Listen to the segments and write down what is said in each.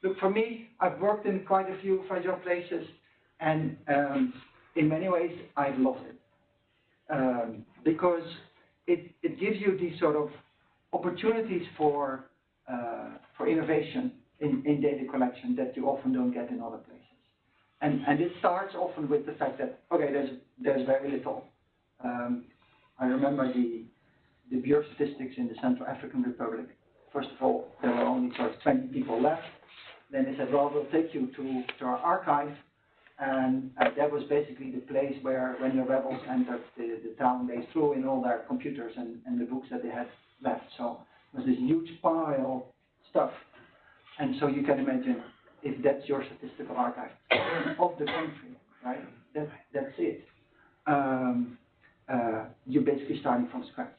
Look, for me, I've worked in quite a few fragile places, and in many ways, I've loved it because it gives you these sort of opportunities for innovation in data collection that you often don't get in other places. And it starts often with the fact that, okay, there's very little. I remember the Bureau of Statistics in the Central African Republic. First of all, there were only sort of 20 people left. Then they said, well, we'll take you to our archive. And that was basically the place where, when the rebels entered the town, they threw in all their computers and the books that they had left. So it was this huge pile of stuff. And so you can imagine, if that's your statistical archive of the country, right? That's it. You're basically starting from scratch.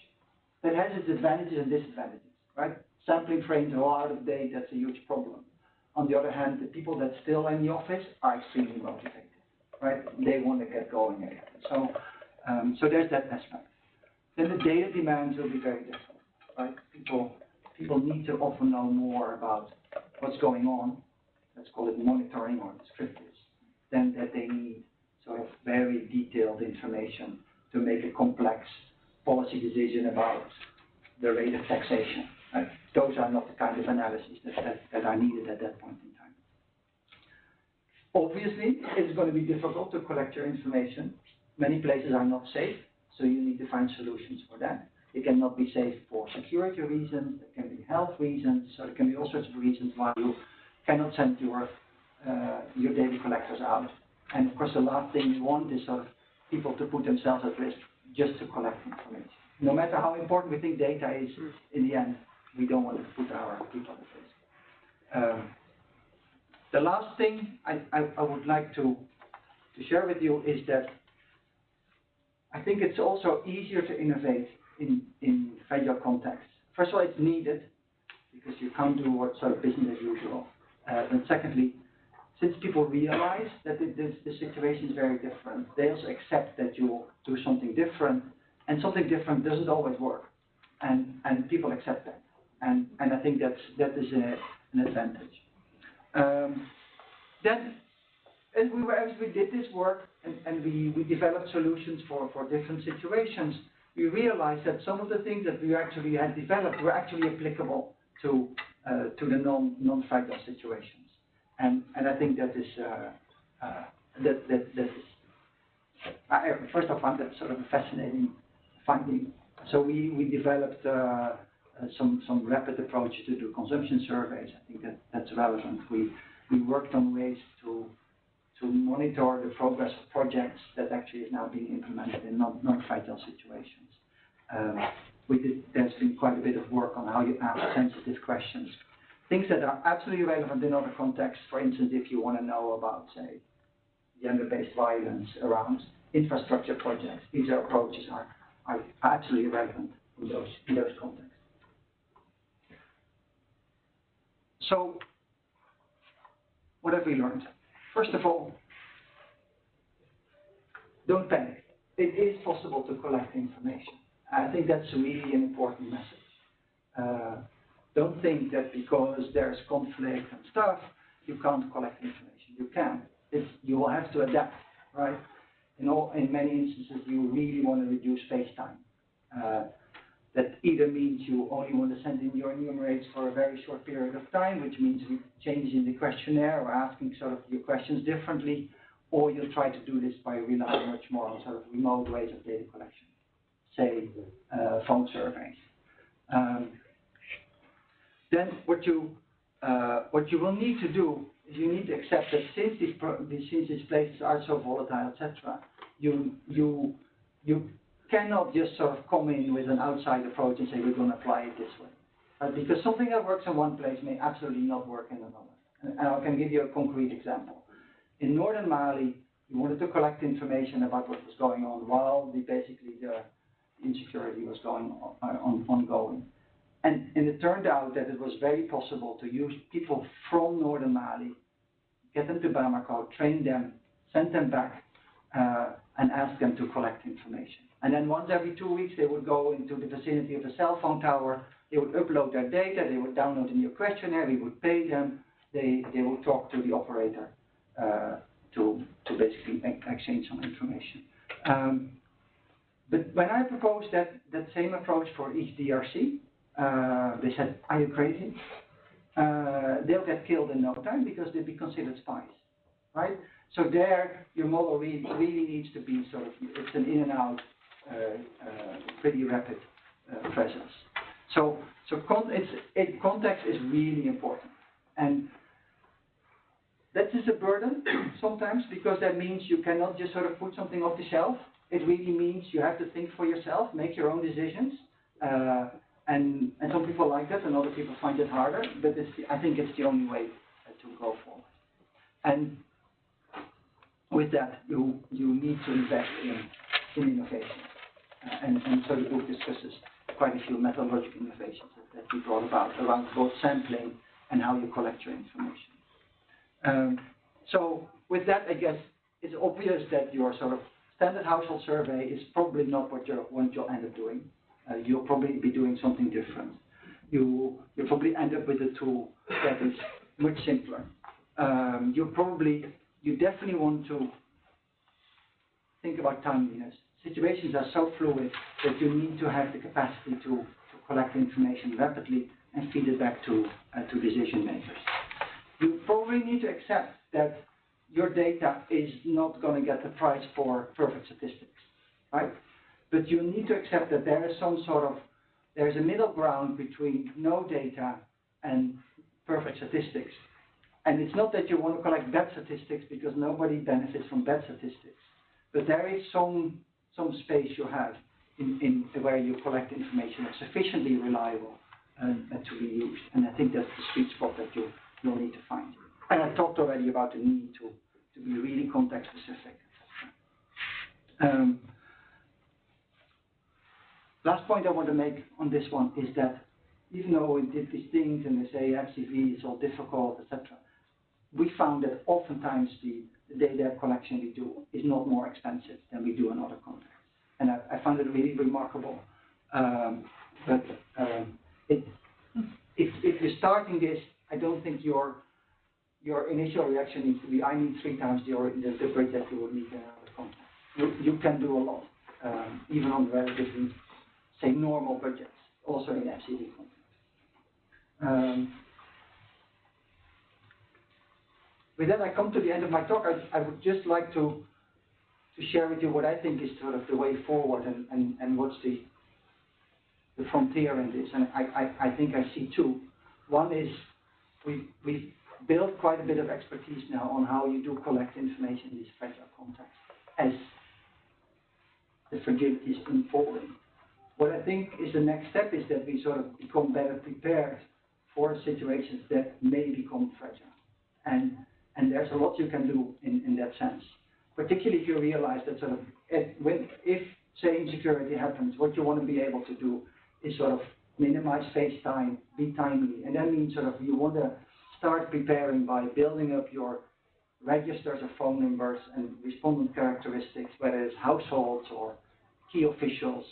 That has its advantages and disadvantages, right? Sampling frames are all out of date, that's a huge problem. On the other hand, the people that still in the office are extremely motivated, right? They want to get going again. So there's that aspect. Then the data demands will be very different, right? People need to often know more about what's going on, let's call it monitoring or descriptors, than that they need sort of very detailed information to make a complex policy decision about the rate of taxation. Right? Those are not the kind of analyses that are needed at that point in time. Obviously, it's going to be difficult to collect your information. Many places are not safe, so you need to find solutions for that. It cannot be safe for security reasons, there can be health reasons, so there can be all sorts of reasons why you cannot send your data collectors out. And of course, the last thing you want is sort of people to put themselves at risk just to collect information. No matter how important we think data is, in the end, we don't want to put our people at risk. The last thing I would like to share with you is that I think it's also easier to innovate in fragile contexts. First of all, it's needed because you can't do what sort of business as usual. And secondly, since people realize that the situation is very different, they also accept that you'll do something different, and something different doesn't always work, and people accept that, and I think that is an advantage. Then, as we did this work and we developed solutions for different situations, we realized that some of the things that we actually had developed were actually applicable to the non-fragile situations. And I think that is first I found that sort of a fascinating finding. So we developed some rapid approaches to do consumption surveys. I think that's relevant. We worked on ways to monitor the progress of projects that actually is now being implemented in non-fragile situations. There's been quite a bit of work on how you ask sensitive questions. Things that are absolutely relevant in other contexts. For instance, if you want to know about, say, gender-based violence around infrastructure projects, these approaches are absolutely relevant in those contexts. So, what have we learned? First of all, don't panic. It is possible to collect information. I think that's really an important message. Don't think that because there's conflict and stuff, you can't collect information. You can. You will have to adapt, right? In many instances, you really want to reduce face time. That either means you only want to send in your enumerates for a very short period of time, which means changing the questionnaire or asking sort of your questions differently, or you'll try to do this by relying much more on sort of remote ways of data collection, say phone surveys. Then what you will need to do is you need to accept that since these places are so volatile, etc., you cannot just sort of come in with an outside approach and say we're going to apply it this way, right? Because something that works in one place may absolutely not work in another. And I can give you a concrete example. In northern Mali, we wanted to collect information about what was going on while the insecurity was ongoing. And it turned out that it was very possible to use people from northern Mali, get them to Bamako, train them, send them back, and ask them to collect information. And then once every 2 weeks, they would go into the vicinity of a cell phone tower, they would upload their data, they would download a new questionnaire, we would pay them, they will talk to the operator to basically exchange some information. But when I proposed that same approach for each DRC, they said, "Are you crazy? They'll get killed in no time because they'll be considered spies, right?" So there, your model really needs to be sort of, it's an in and out, pretty rapid process. So context is really important, and that is a burden sometimes, because that means you cannot just sort of put something off the shelf. It really means you have to think for yourself, make your own decisions, and some people like that, and other people find it harder. But I think it's the only way to go forward. And with that, you need to invest in innovation, and so the book discusses quite a few methodological innovations that we brought about around both sampling and how you collect your information. So with that, I guess it's obvious that your sort of standard household survey is probably not what you'll end up doing. You'll probably be doing something different. You'll probably end up with a tool that is much simpler. You definitely want to think about timeliness. Situations are so fluid that you need to have the capacity to collect information rapidly and feed it back to decision makers. You probably need to accept that your data is not going to get the price for perfect statistics, right? But you need to accept that there is there's a middle ground between no data and perfect statistics. And it's not that you want to collect bad statistics, because nobody benefits from bad statistics. But there is some space you have in where you collect information that's sufficiently reliable to be used. And I think that's the sweet spot that you'll need to find. And I talked already about the need to be really context specific, etc. Last point I want to make on this one is that even though we did these things and they say FCV is all difficult, etc., we found that oftentimes the data collection we do is not more expensive than we do in other contexts. And I found it really remarkable. If you're starting this, I don't think your initial reaction needs to be, I need 3 times the budget you would need in another context. You can do a lot, even on relatively, say, normal budgets, also in FCV context. With that, I come to the end of my talk. I would just like to share with you what I think is sort of the way forward and what's the frontier in this. And I think I see 2. One is we've built quite a bit of expertise now on how you do collect information in these fragile contexts as the fragility is unfolding. What I think is the next step is that we sort of become better prepared for situations that may become fragile. And there's a lot you can do in that sense, particularly if you realize that sort of if say insecurity happens, what you want to be able to do is sort of minimize face time, be timely, and that means sort of you want to start preparing by building up your registers of phone numbers and respondent characteristics, whether it's households or key officials,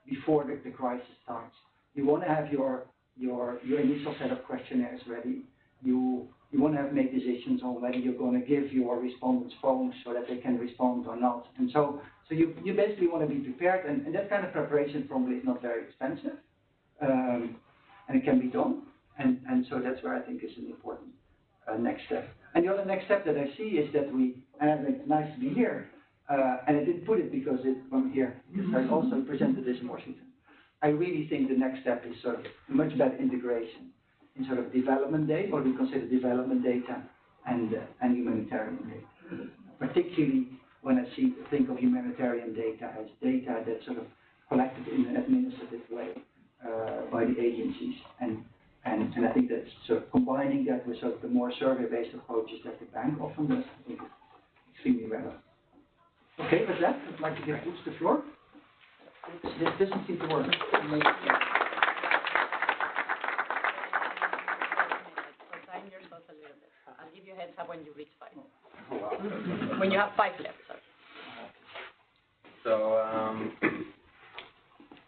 before the crisis starts. You want to have your initial set of questionnaires ready. You want to make decisions on whether you're going to give your respondents phones so that they can respond or not. And so you basically want to be prepared, and that kind of preparation probably is not very expensive, and it can be done. And so that's where I think is an important next step. And the other next step that I see is that and it's nice to be here, and I didn't put it because I'm here, because I also presented this in Washington. I really think the next step is sort of much better integration in sort of development data, what we consider development data, and humanitarian data. Particularly when I think of humanitarian data as data that's sort of collected in an administrative way by the agencies. And I think that's sort of combining that with sort of the more survey-based approaches that the bank often does, I think is extremely relevant. Okay, with that, I'd like to give Oops the floor. This doesn't seem to work. I'll give you a heads up when you reach 5. Oh, wow. When you have 5 left, sorry. So,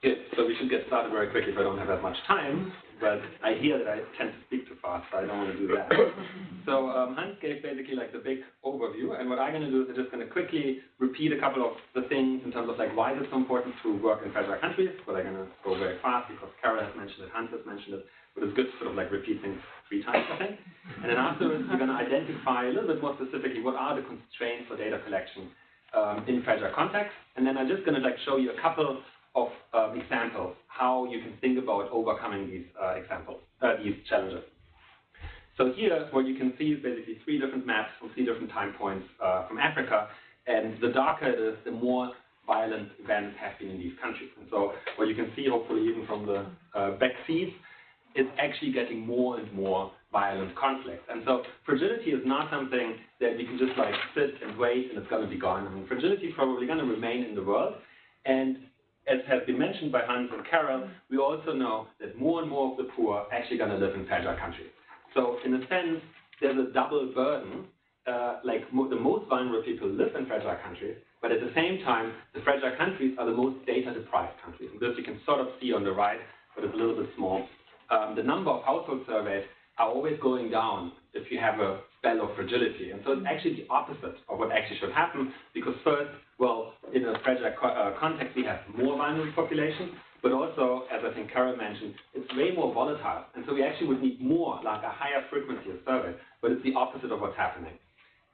good. So we should get started very quickly if I don't have that much time. but I hear that I tend to speak too fast, so I don't want to do that. So Hans gave basically like the big overview, and what I'm going to do is I'm just going to quickly repeat a couple of the things in terms of like why is it so important to work in fragile countries, but I'm going to go very fast because Carol has mentioned it, Hans has mentioned it, but it's good to sort of like repeat things 3 times, I think. And then afterwards, we're going to identify a little bit more specifically what are the constraints for data collection in fragile contexts, and then I'm just going to like show you a couple of examples, how you can think about overcoming these these challenges. So here, what you can see is basically 3 different maps from 3 different time points from Africa, and the darker it is, the more violent events have been in these countries. And so what you can see, hopefully even from the back seats, it's actually getting more and more violent conflict. And so fragility is not something that we can just like sit and wait and it's going to be gone. I mean, fragility is probably going to remain in the world. And as has been mentioned by Hans and Carol, we also know that more and more of the poor are actually going to live in fragile countries. So in a sense, there's a double burden. The most vulnerable people live in fragile countries, but at the same time, the fragile countries are the most data-deprived countries. And this you can sort of see on the right, but it's a little bit small. The number of household surveys are always going down if you have a spell of fragility. And so it's actually the opposite of what actually should happen, because first, well, in a fragile context, we have more vulnerable populations, but also, as I think Carol mentioned, it's way more volatile. And so we actually would need more, like a higher frequency of surveys, but it's the opposite of what's happening.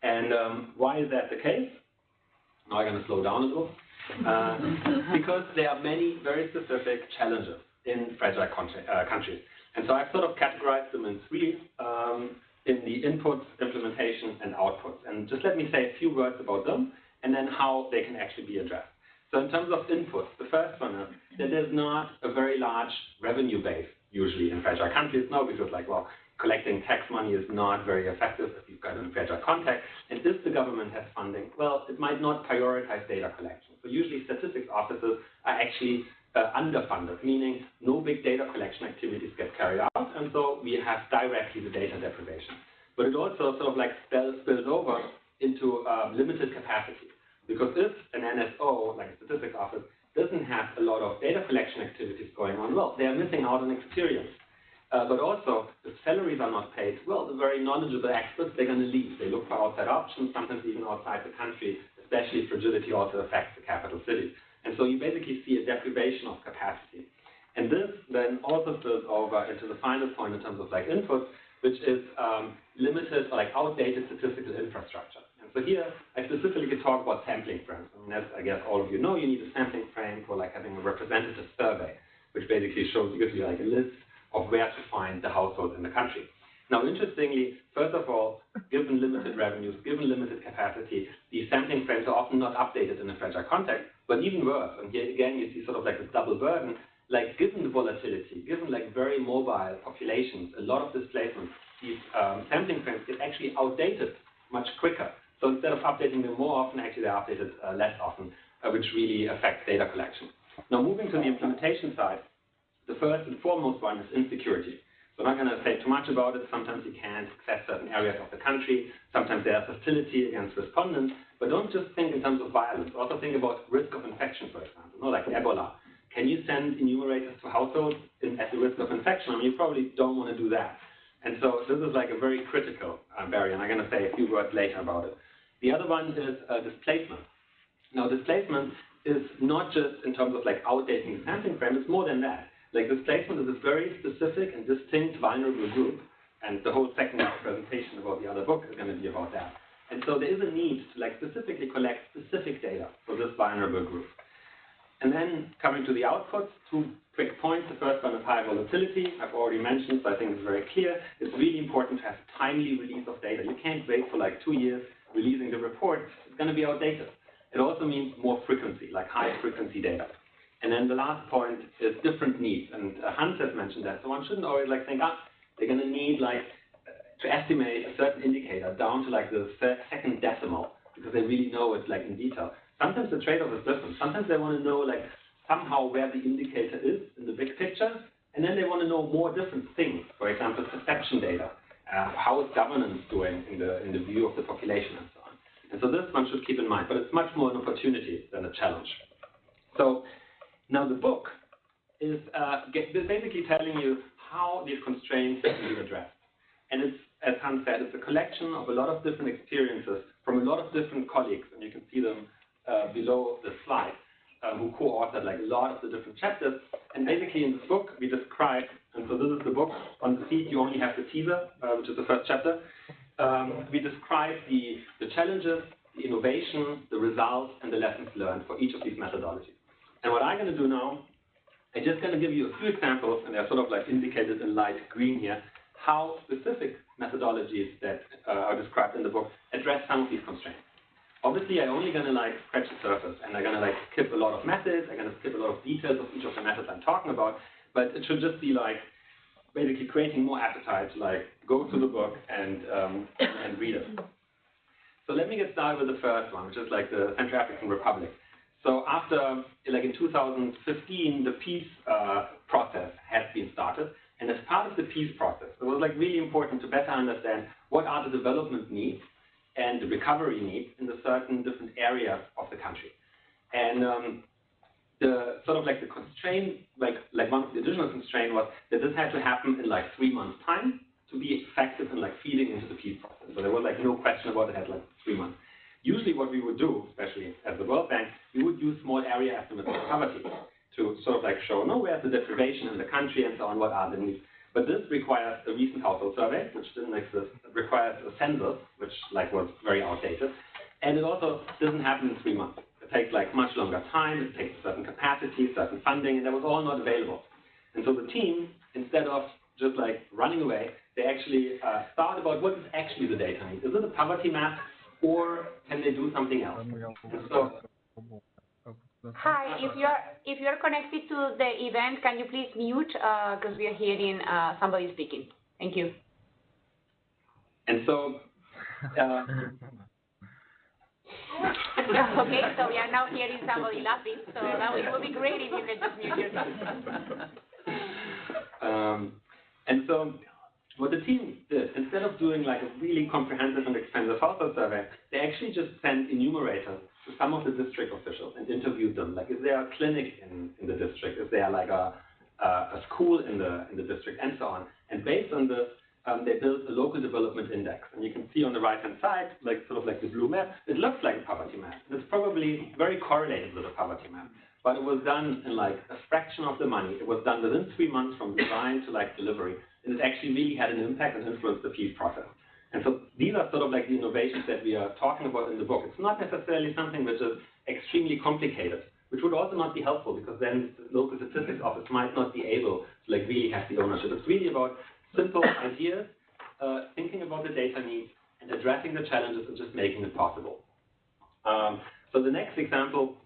And why is that the case? Now I'm going to slow down a little. Because there are many very specific challenges in fragile countries. And so I've sort of categorized them in 3, in the inputs, implementation, and outputs. And just let me say a few words about them, and then how they can actually be addressed. So in terms of inputs, the first one is that there's not a very large revenue base, usually in fragile countries. No, because like, well, collecting tax money is not very effective if you've got a fragile context. And if the government has funding, well, it might not prioritize data collection. So usually statistics offices are actually underfunded, meaning no big data collection activities get carried out, and so we have directly the data deprivation. But it also sort of like spills over into limited capacity, because if an NSO, like a statistics office, doesn't have a lot of data collection activities going on, well, they are missing out on experience. But also, if salaries are not paid, well, the very knowledgeable experts, they're going to leave. They look for outside options, sometimes even outside the country, especially fragility also affects the capital cities. And so you basically see a deprivation of capacity. And this then also spills over into the final point in terms of like inputs, which is limited or like outdated statistical infrastructure. And so here, I specifically could talk about sampling frames. I mean, as I guess all of you know, you need a sampling frame for like having a representative survey, which basically gives you like a list of where to find the households in the country. Now, interestingly, first of all, given limited revenues, given limited capacity, these sampling frames are often not updated in a fragile context, but even worse, and here again you see sort of like this double burden, like given the volatility, given like very mobile populations, a lot of displacement, these sampling frames get actually outdated much quicker. So instead of updating them more often, actually they're updated less often, which really affects data collection. Now moving to the implementation side, the first and foremost one is insecurity. So I'm not going to say too much about it. Sometimes you can't access certain areas of the country. Sometimes there's hostility against respondents. But don't just think in terms of violence. Also think about risk of infection, for example, like Ebola. Can you send enumerators to households at the risk of infection? I mean, you probably don't want to do that. And so this is like a very critical barrier, and I'm going to say a few words later about it. The other one is displacement. Now, displacement is not just in terms of like outdating the sampling frame, it's more than that. Like displacement is a very specific and distinct vulnerable group, and the whole second presentation about the other book is going to be about that. And so there is a need to like specifically collect specific data for this vulnerable group. And then coming to the outputs, 2 quick points. The first one is high volatility. I've already mentioned, so I think it's very clear. It's really important to have timely release of data. You can't wait for like 2 years releasing the report. It's going to be outdated. It also means more frequency, like high frequency data. And then the last point is different needs, and Hans has mentioned that. So one shouldn't always like think, they're going to need like to estimate a certain indicator down to like the second decimal, because they really know it like in detail. Sometimes the trade-off is different. Sometimes they want to know like somehow where the indicator is in the big picture, and then they want to know more different things. For example, perception data. How is governance doing in the view of the population and so on. And so this one should keep in mind, but it's much more an opportunity than a challenge. So now the book is basically telling you how these constraints can be addressed. And it's, as Hans said, it's a collection of a lot of different experiences from a lot of different colleagues, and you can see them below the slide, who co-authored like a lot of the different chapters. And basically in this book we describe, and so this is the book, on the seat you only have the teaser, which is the first chapter. We describe the challenges, the innovation, the results, and the lessons learned for each of these methodologies. And what I'm going to do now, I'm just going to give you a few examples, and they're sort of like indicated in light green here, how specific methodologies that are described in the book address some of these constraints. Obviously, I'm only going to like scratch the surface, and I'm going to like skip a lot of methods. I'm going to skip a lot of details of each of the methods I'm talking about, but it should just be like basically creating more appetite to like go through the book and read it. So let me get started with the first one, which is like the Central African Republic. So after, like in 2015, the peace process has been started, and as part of the peace process, it was like really important to better understand what are the development needs and the recovery needs in the certain different areas of the country. And the sort of like the constraint, like one of the additional constraints was that this had to happen in like 3 months' time to be effective in like feeding into the peace process. So there was like no question about it, had like 3 months. Usually what we would do, especially at the World Bank, we would use small area estimates of poverty to sort of like show, no, where's the deprivation in the country and so on, what are the needs. But this requires a recent household survey, which didn't exist. It requires a census, which like was very outdated. And it also doesn't happen in 3 months. It takes like much longer time, it takes a certain capacity, certain funding, and that was all not available. And so the team, instead of just like running away, they actually thought about what is actually the data need. Is it a poverty map, or can they do something else? And so, hi, if you're connected to the event, can you please mute, because we are hearing somebody speaking. Thank you. And so, okay, so we are now hearing somebody laughing, so it would be great if you could just mute yourself. And so, what the team did, instead of doing like a really comprehensive and expensive household survey, they actually just sent enumerators to some of the district officials and interviewed them. Like, is there a clinic in the district? Is there like a school in the district, and so on? And based on this, they built a local development index. And you can see on the right-hand side, like sort of like the blue map, it looks like a poverty map. It's probably very correlated with a poverty map. But it was done in like a fraction of the money. It was done within 3 months from design to like delivery. And it actually really had an impact and influenced the peace process. And so these are sort of like the innovations that we are talking about in the book. It's not necessarily something which is extremely complicated, which would also not be helpful, because then the local statistics office might not be able to like really have the ownership. It's really about simple ideas, thinking about the data needs, and addressing the challenges and just making it possible. So the next example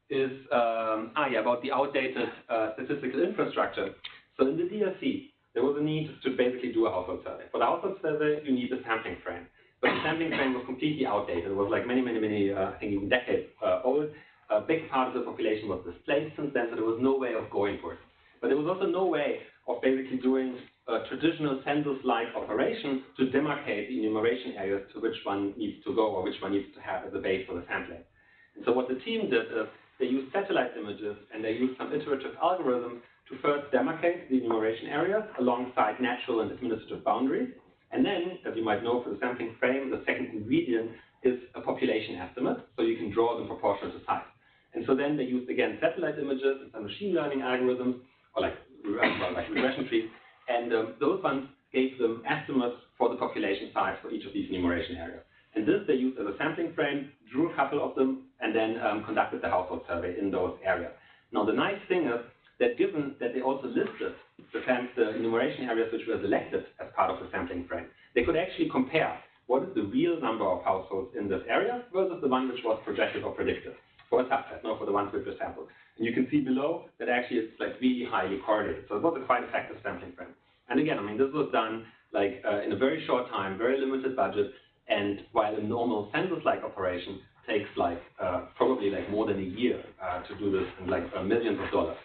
is about the outdated statistical infrastructure. So in the DRC, there was a need to basically do a household survey. For the household survey, you need a sampling frame. But the sampling frame was completely outdated. It was like many, I think even decades old. A big part of the population was displaced since then, so there was no way of going for it. But there was also no way of basically doing a traditional census-like operation to demarcate the enumeration areas to which one needs to go or which one needs to have as a base for the sampling. And so what the team did is they used satellite images and they used some iterative algorithms to first demarcate the enumeration areas alongside natural and administrative boundaries. And then, as you might know for the sampling frame, the second ingredient is a population estimate, so you can draw them proportional to size. And so then they used, again, satellite images and some machine learning algorithms, or like regression trees, and those ones gave them estimates for the population size for each of these enumeration areas. And this they used as a sampling frame, drew a couple of them, and then conducted the household survey in those areas. Now, the nice thing is that given that they also listed the enumeration areas which were selected as part of the sampling frame, they could actually compare what is the real number of households in this area versus the one which was projected or predicted for a subset, not for the ones which were sampled. And you can see below that actually it's like really highly correlated. So it was a quite effective sampling frame. And again, I mean, this was done like in a very short time, very limited budget, and while a normal census-like operation takes like probably like more than a year to do this in like millions of dollars.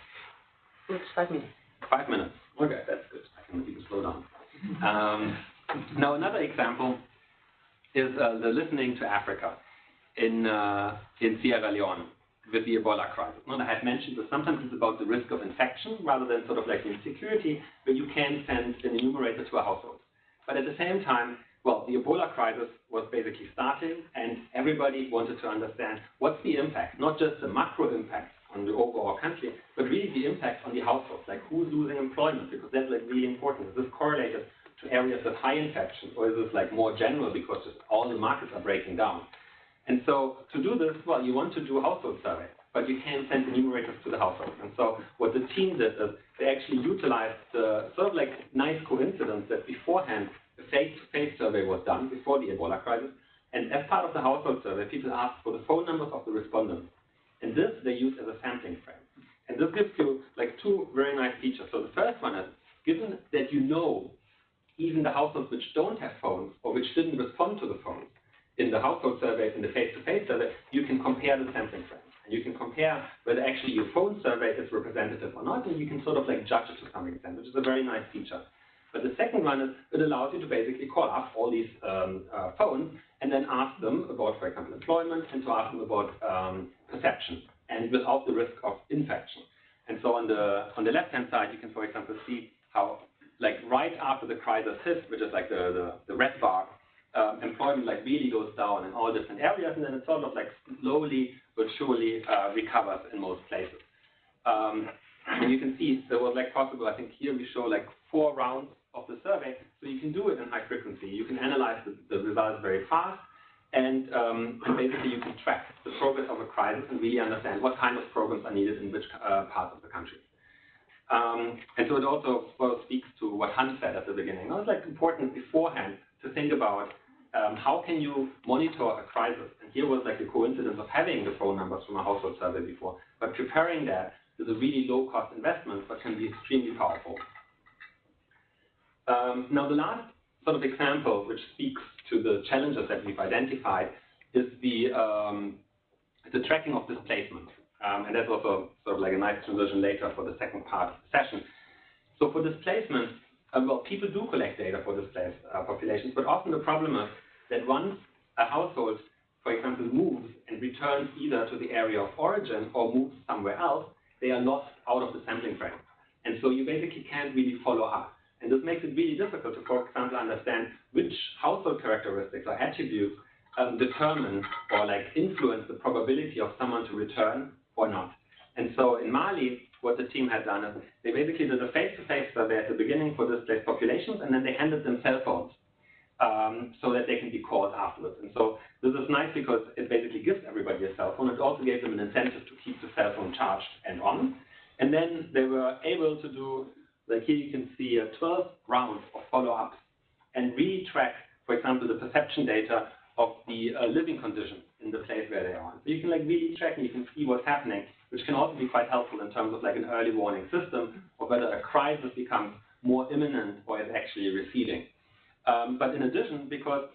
It's 5 minutes. 5 minutes. Okay, that's good. I can even slow down. Now another example is the listening to Africa in Sierra Leone. with the Ebola crisis. Now, I had mentioned that sometimes it's about the risk of infection rather than sort of like the insecurity, where you can send an enumerator to a household. But at the same time, well, the Ebola crisis was basically starting, and everybody wanted to understand what's the impact, not just the macro impact on the overall country, but really the impact on the households, like who's losing employment, because that's like really important. Is this correlated to areas with high infection, or is this like more general because just all the markets are breaking down? And so to do this, well, you want to do household survey, but you can't send enumerators to the household. And so what the team did is they actually utilized the sort of like nice coincidence that beforehand a face-to-face survey was done before the Ebola crisis. And as part of the household survey, people asked for the phone numbers of the respondents. And this they use as a sampling frame. And this gives you like two very nice features. So the first one is, given that you know even the households which don't have phones or which didn't respond to the phones in the household survey, in the face-to-face survey, you can compare the sampling frames. And you can compare whether actually your phone survey is representative or not, and you can sort of like judge it to some extent, which is a very nice feature. But the second one is it allows you to basically call up all these phones and then ask them about, for example, employment, and to ask them about perception, and without the risk of infection. And so on the left-hand side, you can, for example, see how, like right after the crisis hit, which is like the red bar, employment like really goes down in all different areas, and then it sort of like slowly but surely recovers in most places. And you can see there was like possible, I think here we show like 4 rounds of the survey, so you can do it in high frequency. You can analyze the results very fast, and basically you can track the progress of a crisis and really understand what kind of programs are needed in which parts of the country. And so it also sort of speaks to what Hans said at the beginning. It was like important beforehand to think about how can you monitor a crisis. And here was like a coincidence of having the phone numbers from a household survey before, but preparing that is a really low-cost investment, but can be extremely powerful. Now, the last sort of example, which speaks to the challenges that we've identified, is the tracking of displacement. And that's also sort of like a nice transition later for the second part of the session. So for displacement, well, people do collect data for displaced populations, but often the problem is that once a household, for example, moves and returns either to the area of origin or moves somewhere else, they are lost out of the sampling frame. And so you basically can't really follow up. And this makes it really difficult to, for example, understand which household characteristics or attributes determine or like influence the probability of someone to return or not. And so in Mali, what the team had done is they basically did a face-to-face survey at the beginning for displaced populations, and then they handed them cell phones so that they can be called afterwards. And so this is nice because it basically gives everybody a cell phone. It also gave them an incentive to keep the cell phone charged and on. And then they were able to do, like here you can see 12 rounds of follow-ups and really track, for example, the perception data of the living conditions in the place where they are. So you can like really track and you can see what's happening, which can also be quite helpful in terms of like an early warning system of whether a crisis becomes more imminent or is actually receding. But in addition, because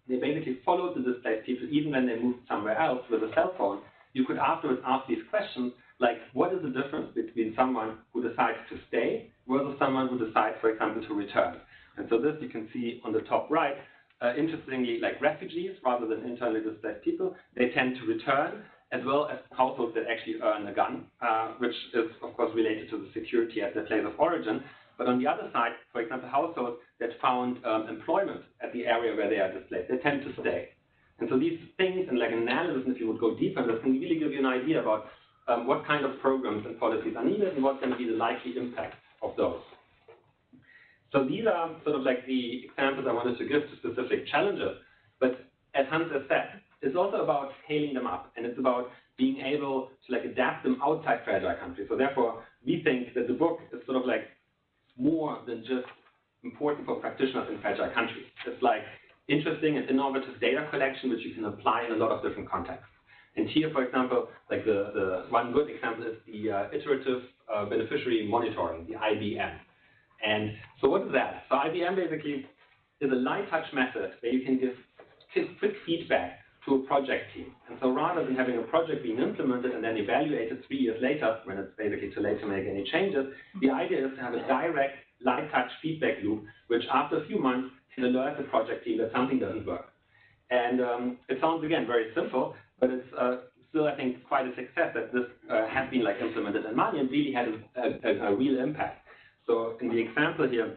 they basically followed the displaced people even when they moved somewhere else with a cell phone, you could afterwards ask these questions like, what is the difference between someone who decides to stay versus someone who decides, for example, to return? And so this you can see on the top right. Interestingly, like refugees rather than internally displaced people, they tend to return, as well as households that actually earn a gun, which is, of course, related to the security at their place of origin. But on the other side, for example, households that found employment at the area where they are displaced, they tend to stay. And so these things, and like analysis, if you would go deeper, this can really give you an idea about what kind of programs and policies are needed and what's going to be the likely impact of those. So these are sort of like the examples I wanted to give to specific challenges. But as Hans has said, it's also about scaling them up, and it's about being able to like adapt them outside fragile countries. So therefore, we think that the book is sort of like more than just important for practitioners in fragile countries. It's like interesting and innovative data collection, which you can apply in a lot of different contexts. And here, for example, like the one good example is the iterative beneficiary monitoring, the IBM. And so what is that? So IBM basically is a light touch method where you can give quick feedback to a project team. And so rather than having a project being implemented and then evaluated 3 years later, when it's basically too late to make any changes, the idea is to have a direct light touch feedback loop, which after a few months can alert the project team that something doesn't work. And it sounds, again, very simple, but it's still, I think, quite a success that this has been like implemented in Mali and really had a real impact. So in the example here,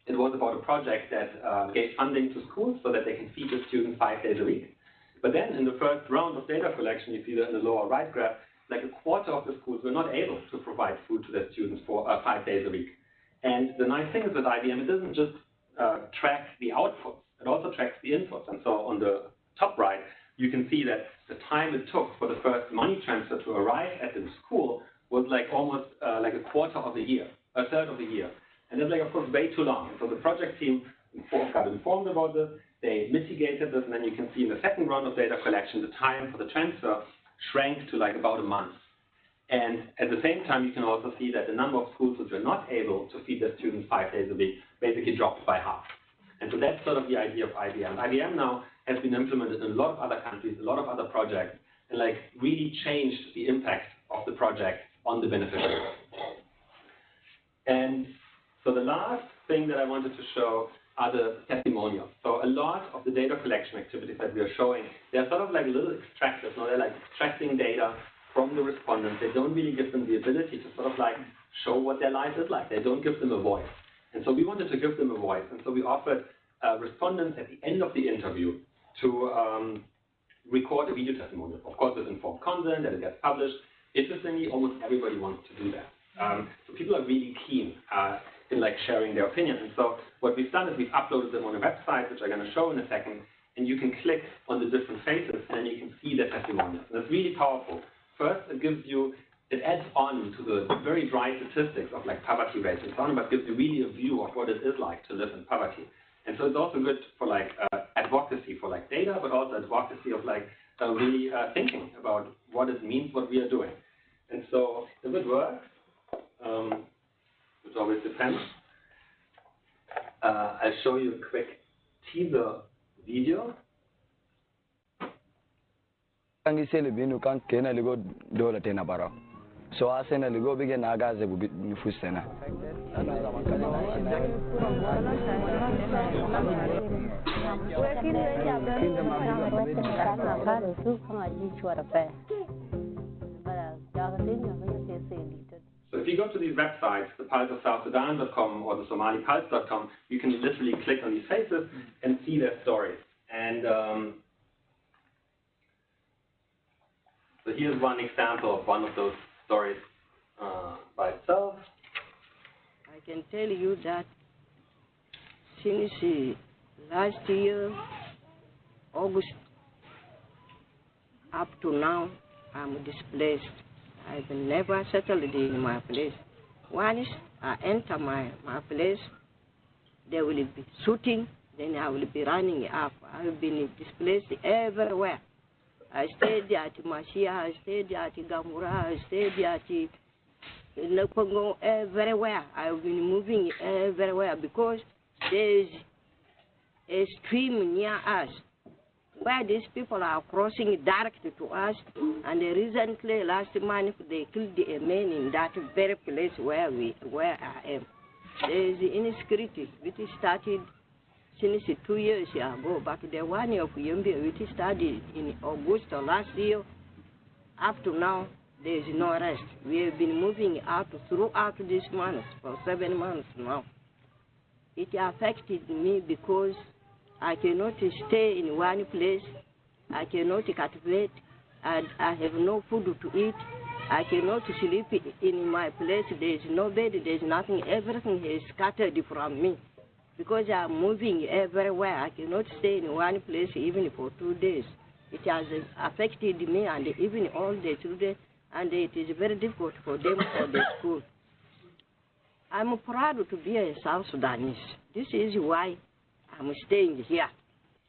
it was about a project that gave funding to schools so that they can feed the students 5 days a week. But then in the first round of data collection, you see that in the lower right graph, like a quarter of the schools were not able to provide food to their students for 5 days a week. And the nice thing is with IBM, it doesn't just track the outputs, it also tracks the inputs. And so on the top right, you can see that the time it took for the first money transfer to arrive at the school was like almost like a quarter of a year, a third of a year. And that's like, of course, way too long. And so the project team got informed about this, they mitigated this, and then you can see in the second round of data collection, the time for the transfer shrank to like about a month. And at the same time, you can also see that the number of schools which were not able to feed their students 5 days a week basically dropped by half. And so that's sort of the idea of IBM. IBM now has been implemented in a lot of other countries, a lot of other projects, and like really changed the impact of the project on the beneficiaries. And so the last thing that I wanted to show are the testimonials. So a lot of the data collection activities that we are showing, they're sort of like little extractors. They're like extracting data from the respondents. They don't really give them the ability to sort of like show what their life is like. They don't give them a voice. And so we wanted to give them a voice. And so we offered respondents at the end of the interview to record a video testimonial. Of course, with informed consent, that it gets published. Interestingly, almost everybody wants to do that. So people are really keen in like sharing their opinion. And so what we've done is we've uploaded them on a website, which I'm going to show in a second, and you can click on the different faces, and then you can see their testimonials. And it's really powerful. First, it adds on to the very dry statistics of like poverty rates and so on, but gives you really a view of what it is like to live in poverty. And so it's also good for like advocacy for like data, but also advocacy of like really thinking about what it means, what we are doing. And so if it works, which always depends, I'll show you a quick teaser video. So I send a go begin Agaze will be Fusena. So if you go to these websites, the pulseofsouthsudan.com or the somalipulse.com, you can literally click on these faces and see their stories. And so here's one example of one of those stories by itself. I can tell you that since last year, August, up to now, I'm displaced. I've never settled in my place. Once I enter my place, they will be shooting, then I will be running up. I've been displaced everywhere. I stayed at Mashia, I stayed at Gamura, I stayed at Nekongo, everywhere. I've been moving everywhere because there's a stream near us where these people are crossing directly to us. And recently, last month, they killed a man in that very place where I am. There's insecurity, which started since 2 years ago, but the one of Yumbi, which started in August of last year, up to now, there is no rest. We have been moving out throughout this month, for 7 months now. It affected me because I cannot stay in one place, I cannot cultivate, and I have no food to eat. I cannot sleep in my place, there is no bed, there is nothing, everything is scattered from me. Because I am moving everywhere, I cannot stay in one place even for 2 days. It has affected me and even all the children, and it is very difficult for them for the school. I'm proud to be a South Sudanese. This is why I'm staying here.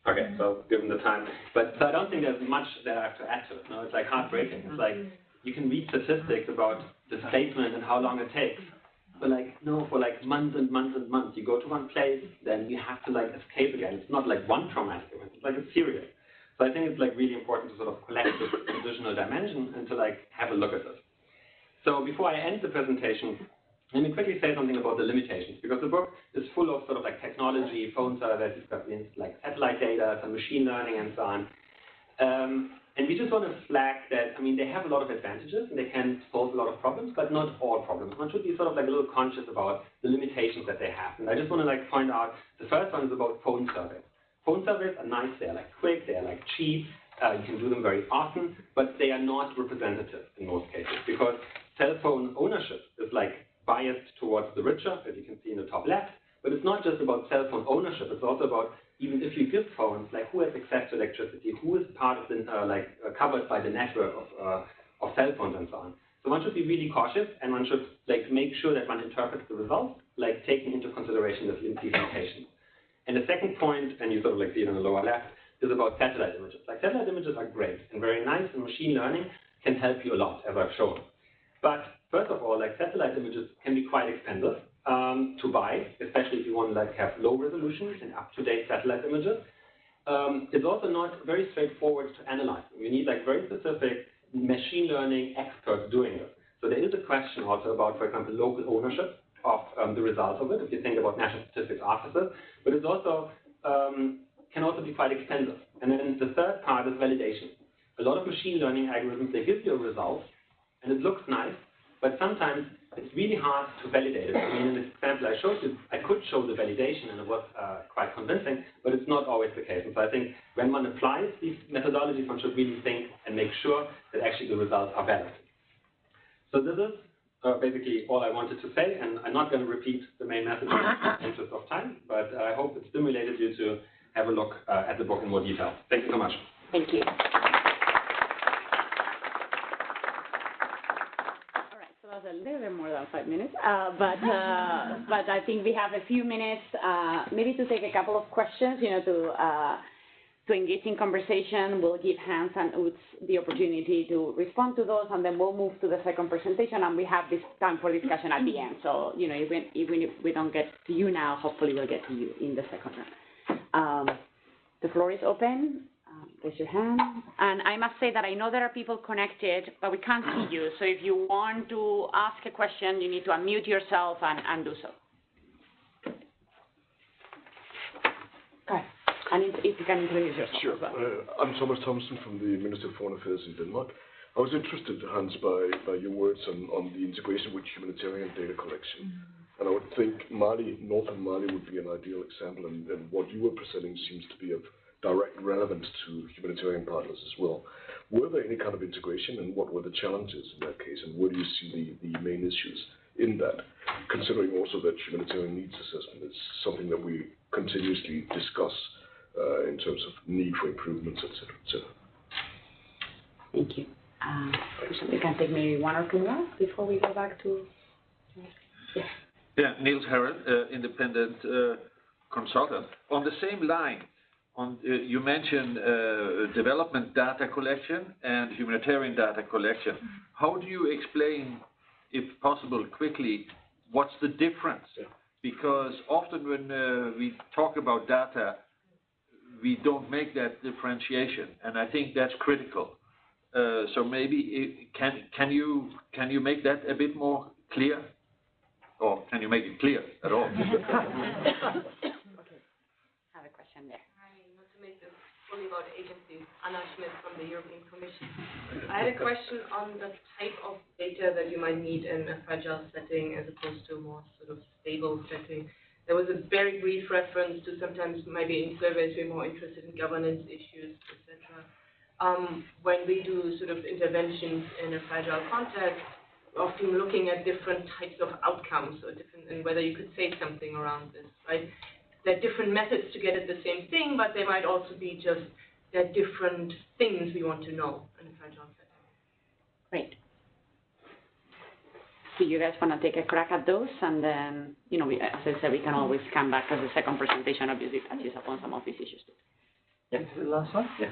Okay, so given the time. But so I don't think there's much that I have to add to it. No, it's like heartbreaking. It's like you can read statistics about displacement and how long it takes. But like, no, for like months and months and months, you go to one place, then you have to like escape again. It's not like one traumatic event, it's like a series. So I think it's like really important to sort of collect this additional dimension and to like have a look at this. So before I end the presentation, let me quickly say something about the limitations, because the book is full of sort of like technology, phone service, you've got like satellite data, some machine learning and so on. And we just want to flag that, I mean, they have a lot of advantages and they can solve a lot of problems, but not all problems. One should be sort of like a little conscious about the limitations that they have. And I just want to like point out, the first one is about phone surveys. Phone surveys are nice, they're like quick, they're like cheap, you can do them very often, but they are not representative in most cases because cell phone ownership is like biased towards the richer, as you can see in the top left, but it's not just about cell phone ownership, it's also about even if you give phones, like who has access to electricity, who is part of the, covered by the network of cell phones and so on. So one should be really cautious and one should like make sure that one interprets the results, like taking into consideration the limitations. And the second point, and you sort of like see it on the lower left, is about satellite images. Like satellite images are great and very nice, and machine learning can help you a lot, as I've shown. But first of all, like satellite images can be quite expensive to buy, especially if you want to like have low resolution and up-to-date satellite images. It's also not very straightforward to analyze. You need like very specific machine learning experts doing it. So there is a question also about, for example, local ownership of the results of it, if you think about national statistics offices, but it's also can also be quite expensive. And then the third part is validation. A lot of machine learning algorithms, they give you a result, and it looks nice, but sometimes it's really hard to validate it. I mean, in this example I showed you, I could show the validation, and it was quite convincing, but it's not always the case. And so I think when one applies these methodologies, one should really think and make sure that actually the results are valid. So this is basically all I wanted to say, and I'm not going to repeat the main message in the interest of time, but I hope it stimulated you to have a look at the book in more detail. Thank you so much. Thank you. All right, so that was a little bit more than 5 minutes, but I think we have a few minutes maybe to take a couple of questions, you know, to engage in conversation. We'll give Hans and Utz the opportunity to respond to those, and then we'll move to the second presentation, and we have this time for discussion at the end. So, you know, even if we don't get to you now, hopefully we'll get to you in the second round. The floor is open. Raise your hand. And I must say that I know there are people connected, but we can't see you. So if you want to ask a question, you need to unmute yourself and do so. Okay. And if you can introduce yourself. Sure. I'm Thomas Thomsen from the Ministry of Foreign Affairs in Denmark. I was interested, Hans, by your words on the integration with humanitarian data collection. And I would think Mali, northern Mali, would be an ideal example, and what you were presenting seems to be of direct relevance to humanitarian partners as well. Were there any kind of integration, and what were the challenges in that case, and where do you see the main issues in that, considering also that humanitarian needs assessment is something that we continuously discuss in terms of need for improvements, etc., etc. Thank you. We can take maybe one or two more before we go back to... Yes. Yeah, Niels Herrod, independent consultant. On the same line, you mentioned development data collection and humanitarian data collection. How do you explain, if possible, quickly, what's the difference? Yeah. Because often when we talk about data, we don't make that differentiation, and I think that's critical. So maybe can you make that a bit more clear? Or can you make it clear at all? Okay. Have a question there. Hi, not to make this fully about agencies, Anna Schmidt from the European Commission. I had a question on the type of data that you might need in a fragile setting as opposed to a more sort of stable setting. There was a very brief reference to sometimes maybe in surveys we're more interested in governance issues, etc. When we do sort of interventions in a fragile context, often looking at different types of outcomes or different, and whether you could say something around this, right? There are different methods to get at the same thing, but they might also be just, there are different things we want to know in a fragile setting. Great. So you guys want to take a crack at those, and then, you know, as I said, we can always come back as a second presentation, obviously, touches upon some of these issues too. Yeah. The last one? Yeah.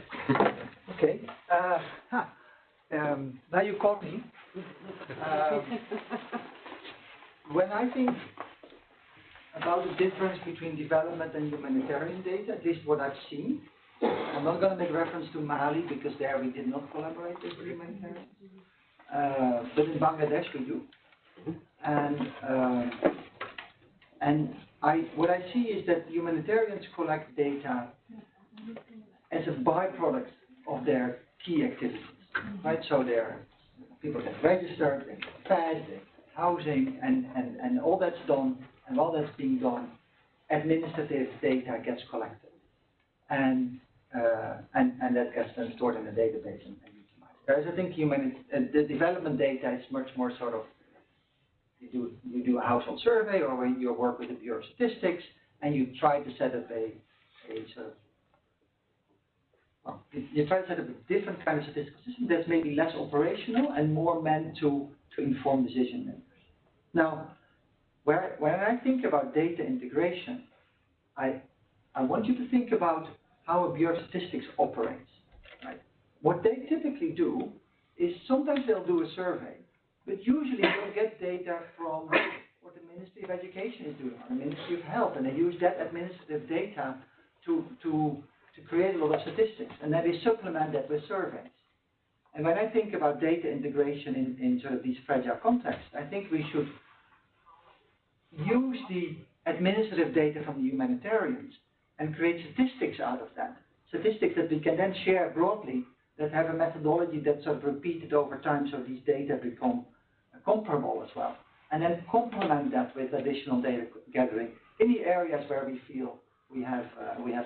Okay. Now you caught me. When I think about the difference between development and humanitarian data, at least what I've seen, I'm not going to make reference to Mali because there we did not collaborate with humanitarian, but in Bangladesh we do. And what I see is that humanitarians collect data as a byproduct of their key activities, right? So people get registered, they get fed, they get housing, and all that's done, and while that's being done, administrative data gets collected, and that gets then stored in a database and utilized. Whereas I think the development data is much more sort of, you do a household survey, or when you work with the Bureau of Statistics, and you try to set up a sort of, well, you try to set up a different kind of statistical system that's maybe less operational and more meant to inform decision makers. Now, when I think about data integration, I want you to think about how a Bureau of Statistics operates. Right? What they typically do is sometimes they'll do a survey, but usually they'll get data from what the Ministry of Education is doing, or the Ministry of Health, and they use that administrative data to create a lot of statistics, and then they supplement that with surveys. And when I think about data integration in sort of these fragile contexts, I think we should use the administrative data from the humanitarians and create statistics out of that. Statistics that we can then share broadly, that have a methodology that's sort of repeated over time, so these data become comparable as well. And then complement that with additional data gathering in the areas where we feel we have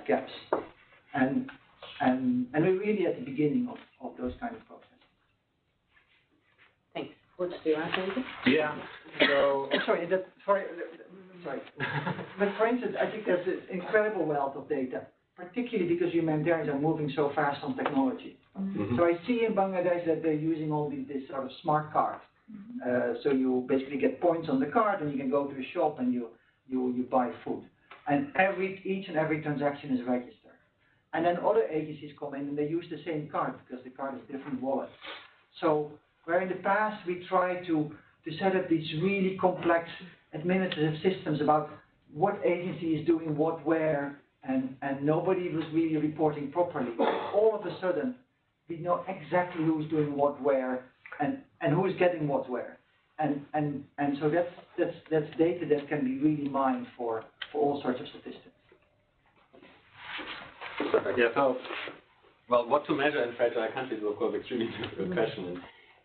gaps. And we're really at the beginning of those kind of processes. Thanks. What do you want to say? Yeah. So. Sorry. But for instance, I think there's an incredible wealth of data, particularly because humanitarians are moving so fast on technology. Mm-hmm. So I see in Bangladesh that they're using all this sort of smart cards. So you basically get points on the card, and you can go to a shop and you buy food. And each and every transaction is registered. And then other agencies come in and they use the same card because the card is different wallet. So where in the past we tried to set up these really complex administrative systems about what agency is doing what where, and nobody was really reporting properly. All of a sudden, we know exactly who's doing what where and who's getting what where. And so that's data that can be really mined for all sorts of statistics. Perfect. Yeah, so, well, what to measure in fragile countries is, of course, extremely difficult question.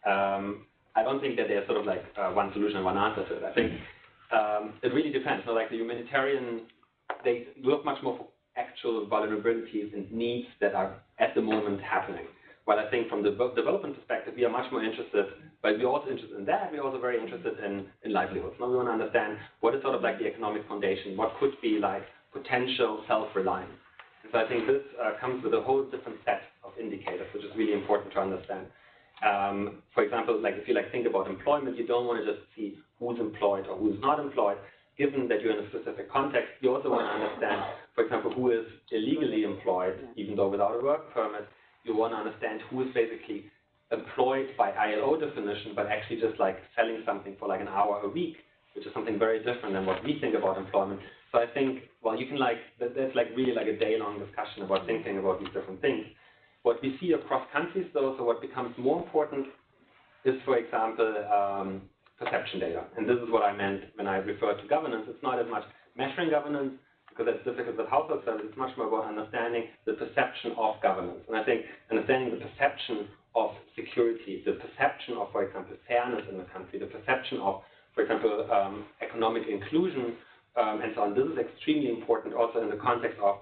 I don't think that there's sort of like one solution, one answer to it. I think it really depends. So, like the humanitarian, they look much more for actual vulnerabilities and needs that are at the moment happening. While I think from the development perspective, we are much more interested, but we're also interested in that. We're also very interested in livelihoods. Now we want to understand what is sort of like the economic foundation, what could be like potential self-reliance. And so I think this comes with a whole different set of indicators, which is really important to understand. For example, like if you think about employment, you don't want to just see who's employed or who's not employed. Given that you're in a specific context, you also want to understand, for example, who is illegally employed, even though without a work permit. You want to understand who is basically employed by ILO definition, but actually just like selling something for like an hour a week, which is something very different than what we think about employment. So I think, well, you can there's like really like a day-long discussion about thinking about these different things. What we see across countries though, so what becomes more important is, for example, perception data. And this is what I meant when I referred to governance. It's not as much measuring governance, because that's difficult with household service. It's much more about understanding the perception of governance. And I think understanding the perception of security, the perception of, for example, fairness in the country, the perception of, for example, economic inclusion, and so on. This is extremely important also in the context of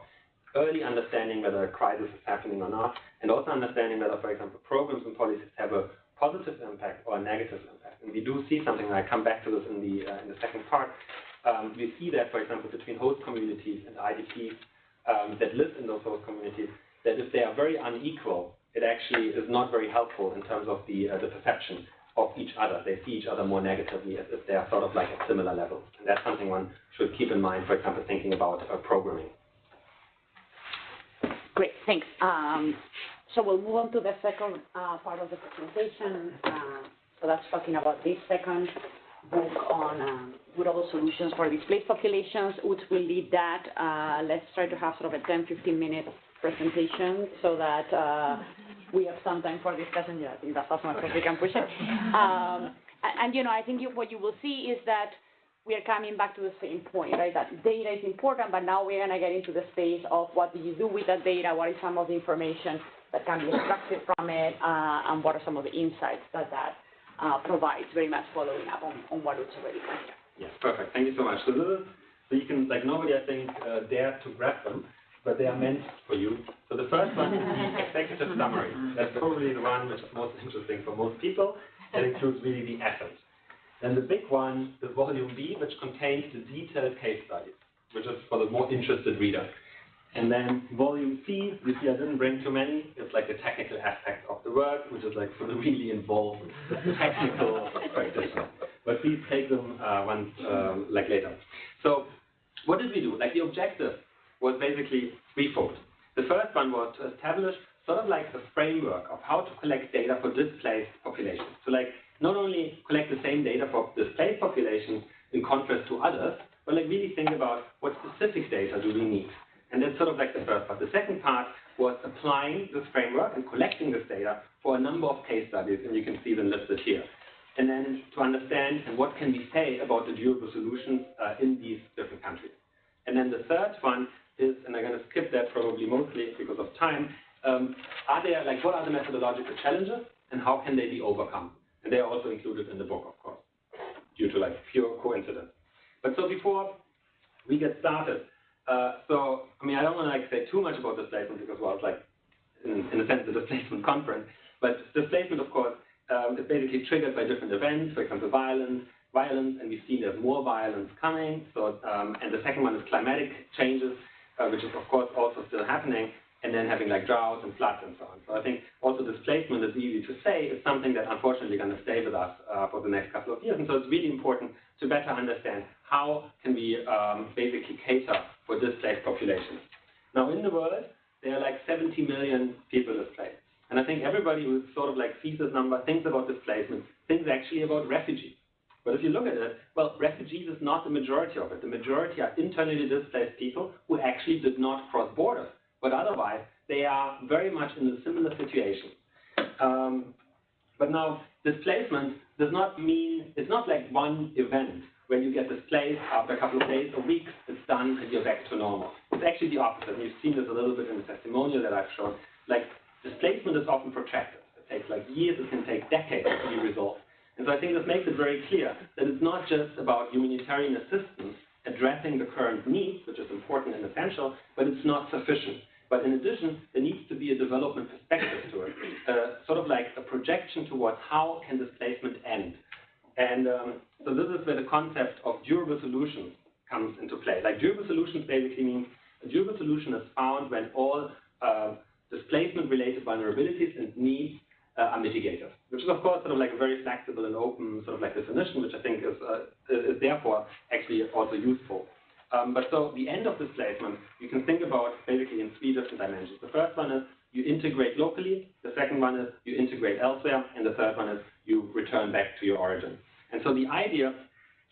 early understanding whether a crisis is happening or not, and also understanding whether, for example, programs and policies have a positive impact or a negative impact. And we do see something, and I come back to this in the second part. We see that, for example, between host communities and IDPs that live in those host communities, that if they are very unequal, it actually is not very helpful in terms of the perception of each other. They see each other more negatively as if they are sort of like at similar levels. And that's something one should keep in mind, for example, thinking about programming. Great, thanks. So we'll move on to the second part of the presentation. So that's talking about this second book on durable solutions for displaced populations. Which will lead that. Let's try to have sort of a 10-15 minute presentation so that we have some time for discussion. Yeah, I think that's as much as we can push it. And I think what you will see is that we are coming back to the same point, right? That data is important, but now we're going to get into the space of what do you do with that data, what is some of the information that can be extracted from it, and what are some of the insights that provides, very much following up on what was already said here. Yes, perfect. Thank you so much. So you can, like, nobody, I think, dared to grab them, but they are meant for you. So the first one is the executive summary. That's probably the one which is most interesting for most people. That includes really the essence. Then the big one is volume B, which contains the detailed case studies, which is for the more interested reader. And then volume C, you see I didn't bring too many. It's like the technical aspect of the work, which is like for the really involved technical practitioner. But please take them like later. So what did we do? Like the objective was basically threefold. The first one was to establish sort of like a framework of how to collect data for displaced populations. So like not only collect the same data for displaced populations in contrast to others, but like really think about what specific data do we need. And that's sort of like the first part. The second part was applying this framework and collecting this data for a number of case studies, and you can see them listed here. And then to understand and what can we say about the durable solutions in these different countries. And then the third one is, and I'm going to skip that probably mostly because of time, what are the methodological challenges and how can they be overcome? And they are also included in the book, of course, due to like pure coincidence. But so before we get started, I don't want to like say too much about displacement because, well, it's like, in a sense, the displacement conference. But displacement, of course, is basically triggered by different events, for example, violence, and we've seen there's more violence coming. So, and the second one is climatic changes, which is, of course, also still happening, and then having like droughts and floods and so on. So I think also displacement is easy to say is something that unfortunately going to stay with us for the next couple of years. And so it's really important to better understand how can we basically cater for displaced populations. Now in the world, there are like 70 million people displaced. And I think everybody who sort of like sees this number, thinks about displacement, thinks actually about refugees. But if you look at it, well, refugees is not the majority of it. The majority are internally displaced people who actually did not cross borders. But otherwise, they are very much in a similar situation. But now, displacement does not mean, it's not like one event when you get displaced after a couple of days or weeks, it's done and you're back to normal. It's actually the opposite. And you've seen this a little bit in the testimonial that I've shown. Like, displacement is often protracted. It takes like years, it can take decades to be resolved. And so I think this makes it very clear that it's not just about humanitarian assistance addressing the current needs, which is important and essential, but it's not sufficient. But in addition, there needs to be a development perspective to it, sort of like a projection towards how can displacement end. And so this is where the concept of durable solutions comes into play. Like durable solutions basically means a durable solution is found when all displacement-related vulnerabilities and needs are mitigated, which is of course sort of like a very flexible and open sort of like definition, which I think is therefore actually also useful. But so the end of displacement, you can think about basically in three different dimensions. The first one is you integrate locally, the second one is you integrate elsewhere, and the third one is you return back to your origin. And so the idea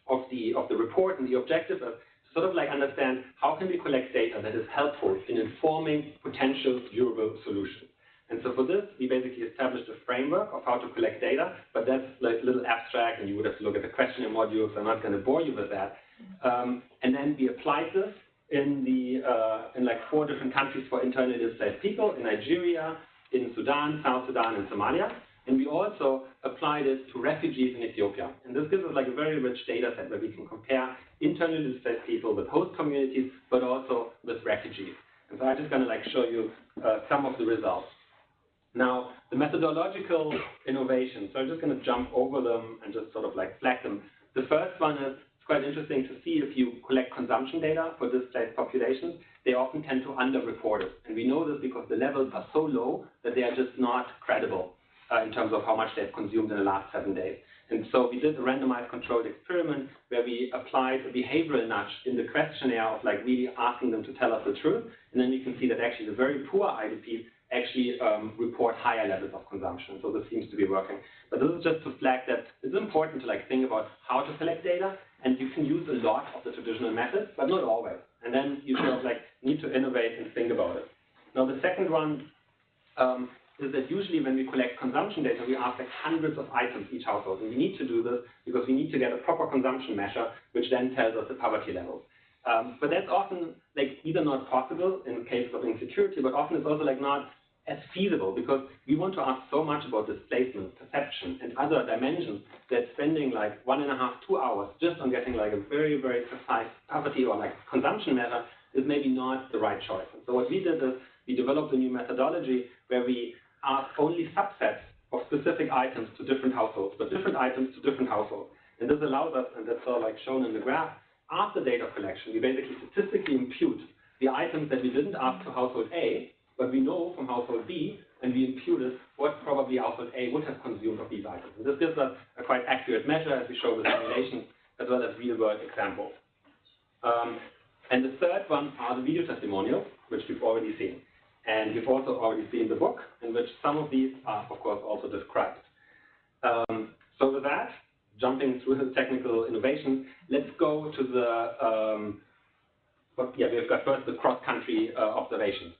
of the report and the objective is to sort of like understand how can we collect data that is helpful in informing potential durable solutions. And so for this, we basically established a framework of how to collect data, but that's like a little abstract, and you would have to look at the questionnaire module, so I'm not going to bore you with that. And then we applied this in like 4 different countries for internally displaced people, in Nigeria, in Sudan, South Sudan, and Somalia. And we also applied it to refugees in Ethiopia. And this gives us like a very rich data set where we can compare internally displaced people with host communities, but also with refugees. And so I'm just going to like show you some of the results. Now, the methodological innovations, so I'm just going to jump over them and just sort of like flag them. The first one is it's quite interesting to see if you collect consumption data for displaced populations, they often tend to underreport it. And we know this because the levels are so low that they are just not credible in terms of how much they've consumed in the last 7 days. And so we did a randomized controlled experiment where we applied a behavioral nudge in the questionnaire of like really asking them to tell us the truth. And then you can see that actually the very poor IDPs actually report higher levels of consumption. So this seems to be working. But this is just to flag that it's important to like think about how to collect data, and you can use a lot of the traditional methods, but not always. And then you sort of like need to innovate and think about it. Now the second one is that usually when we collect consumption data, we ask like hundreds of items each household. And we need to do this because we need to get a proper consumption measure, which then tells us the poverty level. But that's often like either not possible in cases of insecurity, but often it's also like not as feasible because we want to ask so much about displacement, perception, and other dimensions that spending like 1.5, 2 hours just on getting like a very, very precise poverty or like consumption measure is maybe not the right choice. And so what we did is we developed a new methodology where we ask only subsets of specific items to different households, but different items to different households. And this allows us, and that's all like shown in the graph, after data collection, we basically statistically impute the items that we didn't ask to household A, but we know from household B, and we imputed what probably household A would have consumed of these items. And this gives us a quite accurate measure as we show with simulations as well as real-world examples. And the third one are the video testimonials, which we've already seen. And we've also already seen the book, in which some of these are, of course, also described. So with that, jumping through the technical innovation, let's go to the, we've got first the cross-country observations.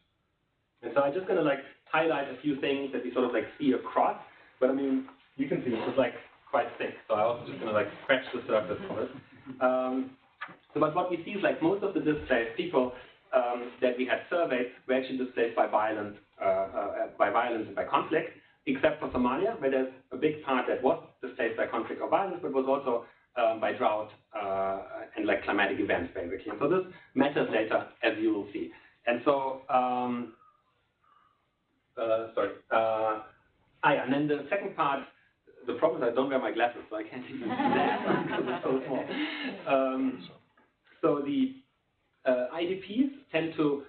And so I'm just going to like highlight a few things that we sort of like see across, but I mean, you can see it's like quite thick, so I'm also just going to like scratch the surface of it. But what we see is like most of the displaced people that we had surveyed were actually displaced by violence and by conflict, except for Somalia, where there's a big part that was displaced by conflict or violence, but was also by drought and like climatic events, basically. And so this matters later, as you will see. And so, and then the second part, the problem is I don't wear my glasses, so I can't even see that because it's so small. So the IDPs tend to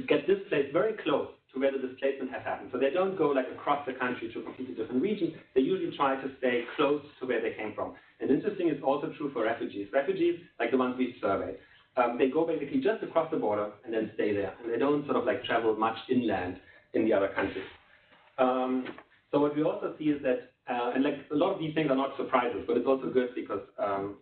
get displaced very close to where the displacement has happened. So they don't go like across the country to a completely different region. They usually try to stay close to where they came from. And interesting, it's also true for refugees. Refugees, like the ones we've surveyed, they go basically just across the border and then stay there. And they don't sort of like travel much inland in the other countries. So what we also see is that, and like a lot of these things are not surprises, but it's also good because,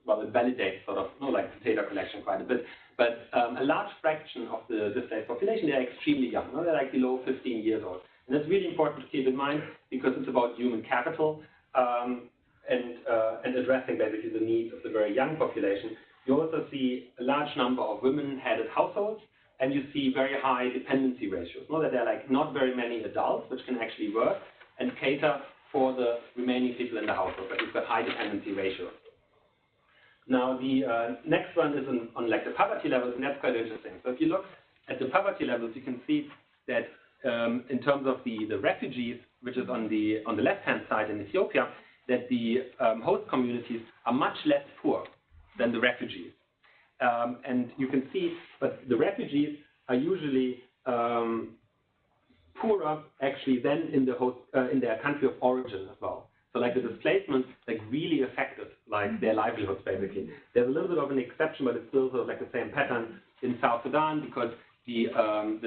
well, it validates sort of, like data collection quite a bit. But a large fraction of the displaced population, they're extremely young. They're like below 15 years old. And that's really important to keep in mind because it's about human capital and addressing basically the needs of the very young population. You also see a large number of women-headed households, and you see very high dependency ratios. That there are like not very many adults which can actually work and cater for the remaining people in the household, but you've got high dependency ratios. Now the next one is on like the poverty levels, and that's quite interesting. So if you look at the poverty levels, you can see that in terms of the refugees, which is on the left-hand side in Ethiopia, that the host communities are much less poor than the refugees. And you can see, but the refugees are usually poorer actually than in the host in their country of origin as well. So like the displacement like really affected like their livelihoods basically. There's a little bit of an exception, but it's still sort of like the same pattern in South Sudan because the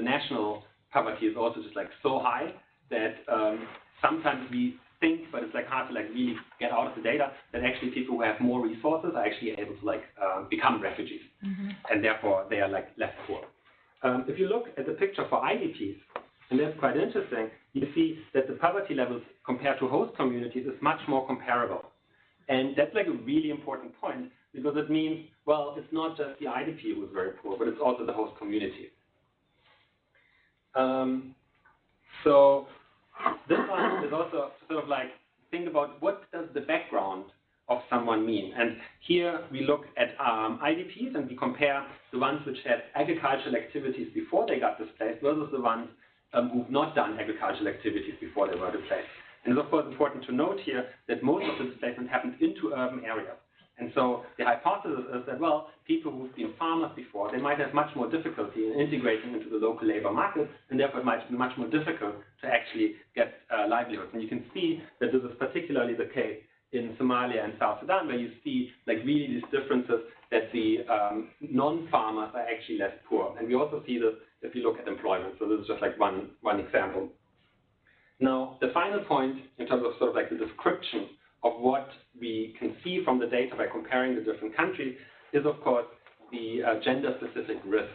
national poverty is also just like so high that sometimes we think, but it's like hard to like really get out of the data, that actually people who have more resources are actually able to like become refugees, and therefore they are like less poor. If you look at the picture for IDPs, and that's quite interesting, you see that the poverty levels compared to host communities is much more comparable. And that's like a really important point because it means, well, it's not just the IDP who's very poor, but it's also the host community. So this one is also sort of like, think about what does the background of someone mean. And here we look at IDPs and we compare the ones which had agricultural activities before they got displaced versus the ones who've not done agricultural activities before they were displaced. And it's of course important to note here that most of the displacement happened into urban areas. And so the hypothesis is that, well, people who've been farmers before, they might have much more difficulty in integrating into the local labor market, and therefore it might be much more difficult to actually get livelihoods. And you can see that this is particularly the case in Somalia and South Sudan, where you see like really these differences that the non-farmers are actually less poor. And we also see this if you look at employment. So this is just like one example. Now, the final point in terms of sort of like the description of what we can see from the data by comparing the different countries is, of course, the gender-specific risks.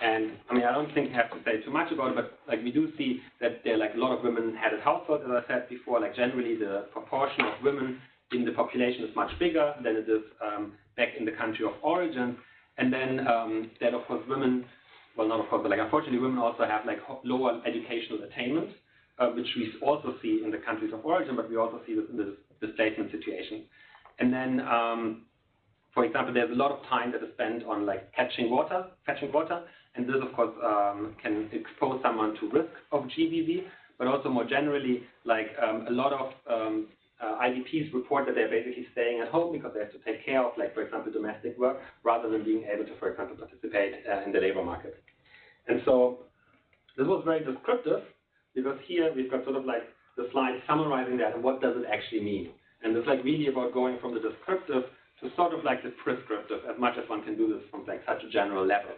And I mean, I don't think I have to say too much about it, but like we do see that there are like a lot of women-headed households, as I said before. Like generally, the proportion of women in the population is much bigger than it is back in the country of origin. And then that, of course, women, well, not of course, but like unfortunately, women also have like lower educational attainment, which we also see in the countries of origin, but we also see this in the displacement situation. And then, for example, there's a lot of time that is spent on like fetching water, and this, of course, can expose someone to risk of GBV, but also more generally, like a lot of IDPs report that they're basically staying at home because they have to take care of, like, for example, domestic work, rather than being able to, for example, participate in the labor market. And so this was very descriptive, because here we've got sort of like the slide summarizing that and what does it actually mean. And it's like really about going from the descriptive to sort of like the prescriptive, as much as one can do this from like such a general level.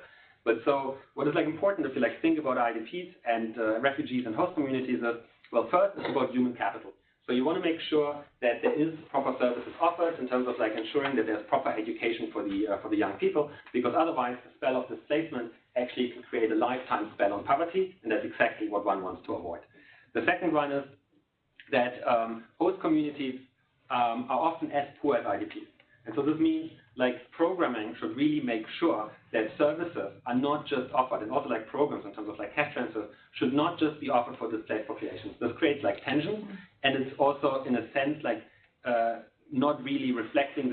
But so what is like important if you like think about IDPs and refugees and host communities is, well, first it's about human capital. So you want to make sure that there is proper services offered in terms of like ensuring that there's proper education for the young people, because otherwise the spell of displacement actually can create a lifetime spell on poverty, and that's exactly what one wants to avoid. The second one is that host communities are often as poor as IDPs. And so this means like programming should really make sure that services are not just offered, and also like programs in terms of like cash transfers should not just be offered for displaced populations. This creates like tension, and it's also in a sense like not really reflecting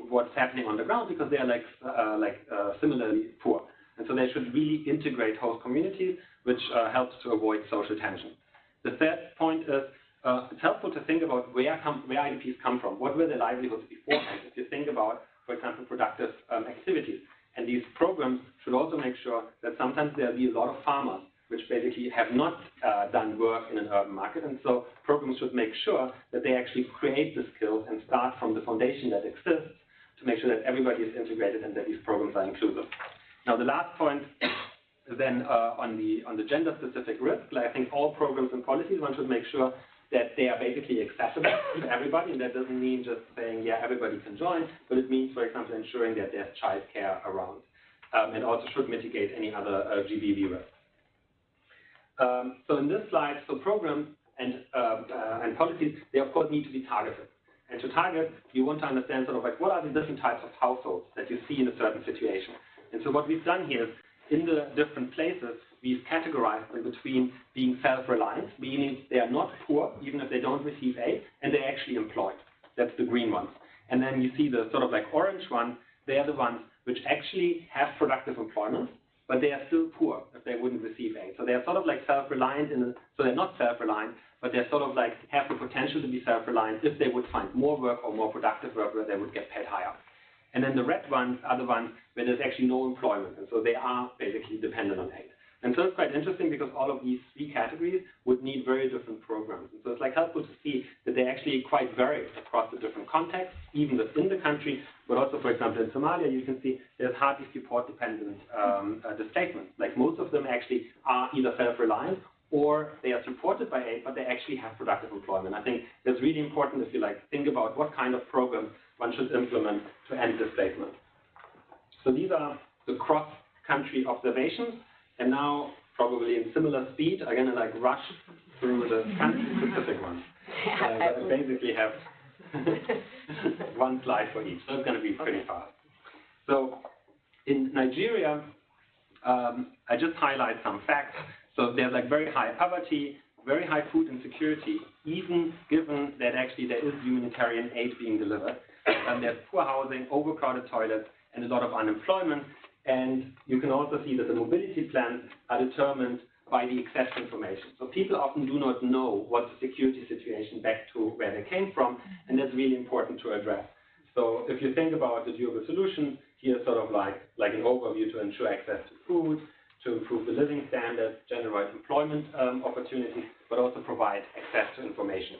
what's happening on the ground, because they are similarly poor. And so they should really integrate host communities, which helps to avoid social tension. The third point is it's helpful to think about where IDPs come from. What were their livelihoods beforehand? If you think about, for example, productive activities. And these programs should also make sure that sometimes there'll be a lot of farmers which basically have not done work in an urban market. And so programs should make sure that they actually create the skills and start from the foundation that exists to make sure that everybody is integrated and that these programs are inclusive. Now, the last point is then on the gender-specific risk. Like, I think all programs and policies, one should make sure that they are basically accessible to everybody, and that doesn't mean just saying, yeah, everybody can join, but it means, for example, ensuring that there's childcare around, and also should mitigate any other GBV risks. So in this slide, so programs and policies, they of course need to be targeted. And to target, you want to understand sort of like what are the different types of households that you see in a certain situation. And so what we've done here is, in the different places, we've categorized them between being self-reliant, meaning they are not poor, even if they don't receive aid, and they're actually employed. That's the green ones. And then you see the sort of like orange ones, they're the ones which actually have productive employment, but they are still poor if they wouldn't receive aid. So they're sort of like self-reliant, so they're not self-reliant, but they're sort of like have the potential to be self-reliant if they would find more work or more productive work where they would get paid higher. And then the red ones are the ones where there's actually no employment, and so they are basically dependent on aid. And so it's quite interesting because all of these three categories would need very different programs. And so it's like helpful to see that they actually quite vary across the different contexts, even within the country, but also, for example, in Somalia, you can see there's hardly support-dependent displacement. Like most of them actually are either self-reliant or they are supported by aid, but they actually have productive employment. I think that's really important if you like think about what kind of programs one should implement to end displacement. So these are the cross-country observations. And now, probably in similar speed, I'm going to like rush through the country-specific ones. I basically have one slide for each, so it's going to be pretty fast. So in Nigeria, I just highlight some facts. So there's like very high poverty, very high food insecurity, even given that actually there is humanitarian aid being delivered. There's poor housing, overcrowded toilets, and a lot of unemployment. And you can also see that the mobility plans are determined by the access information. So people often do not know what the security situation back to where they came from, and that's really important to address. So if you think about the durable solutions, here's sort of like an overview to ensure access to food, to improve the living standards, generate employment opportunities, but also provide access to information.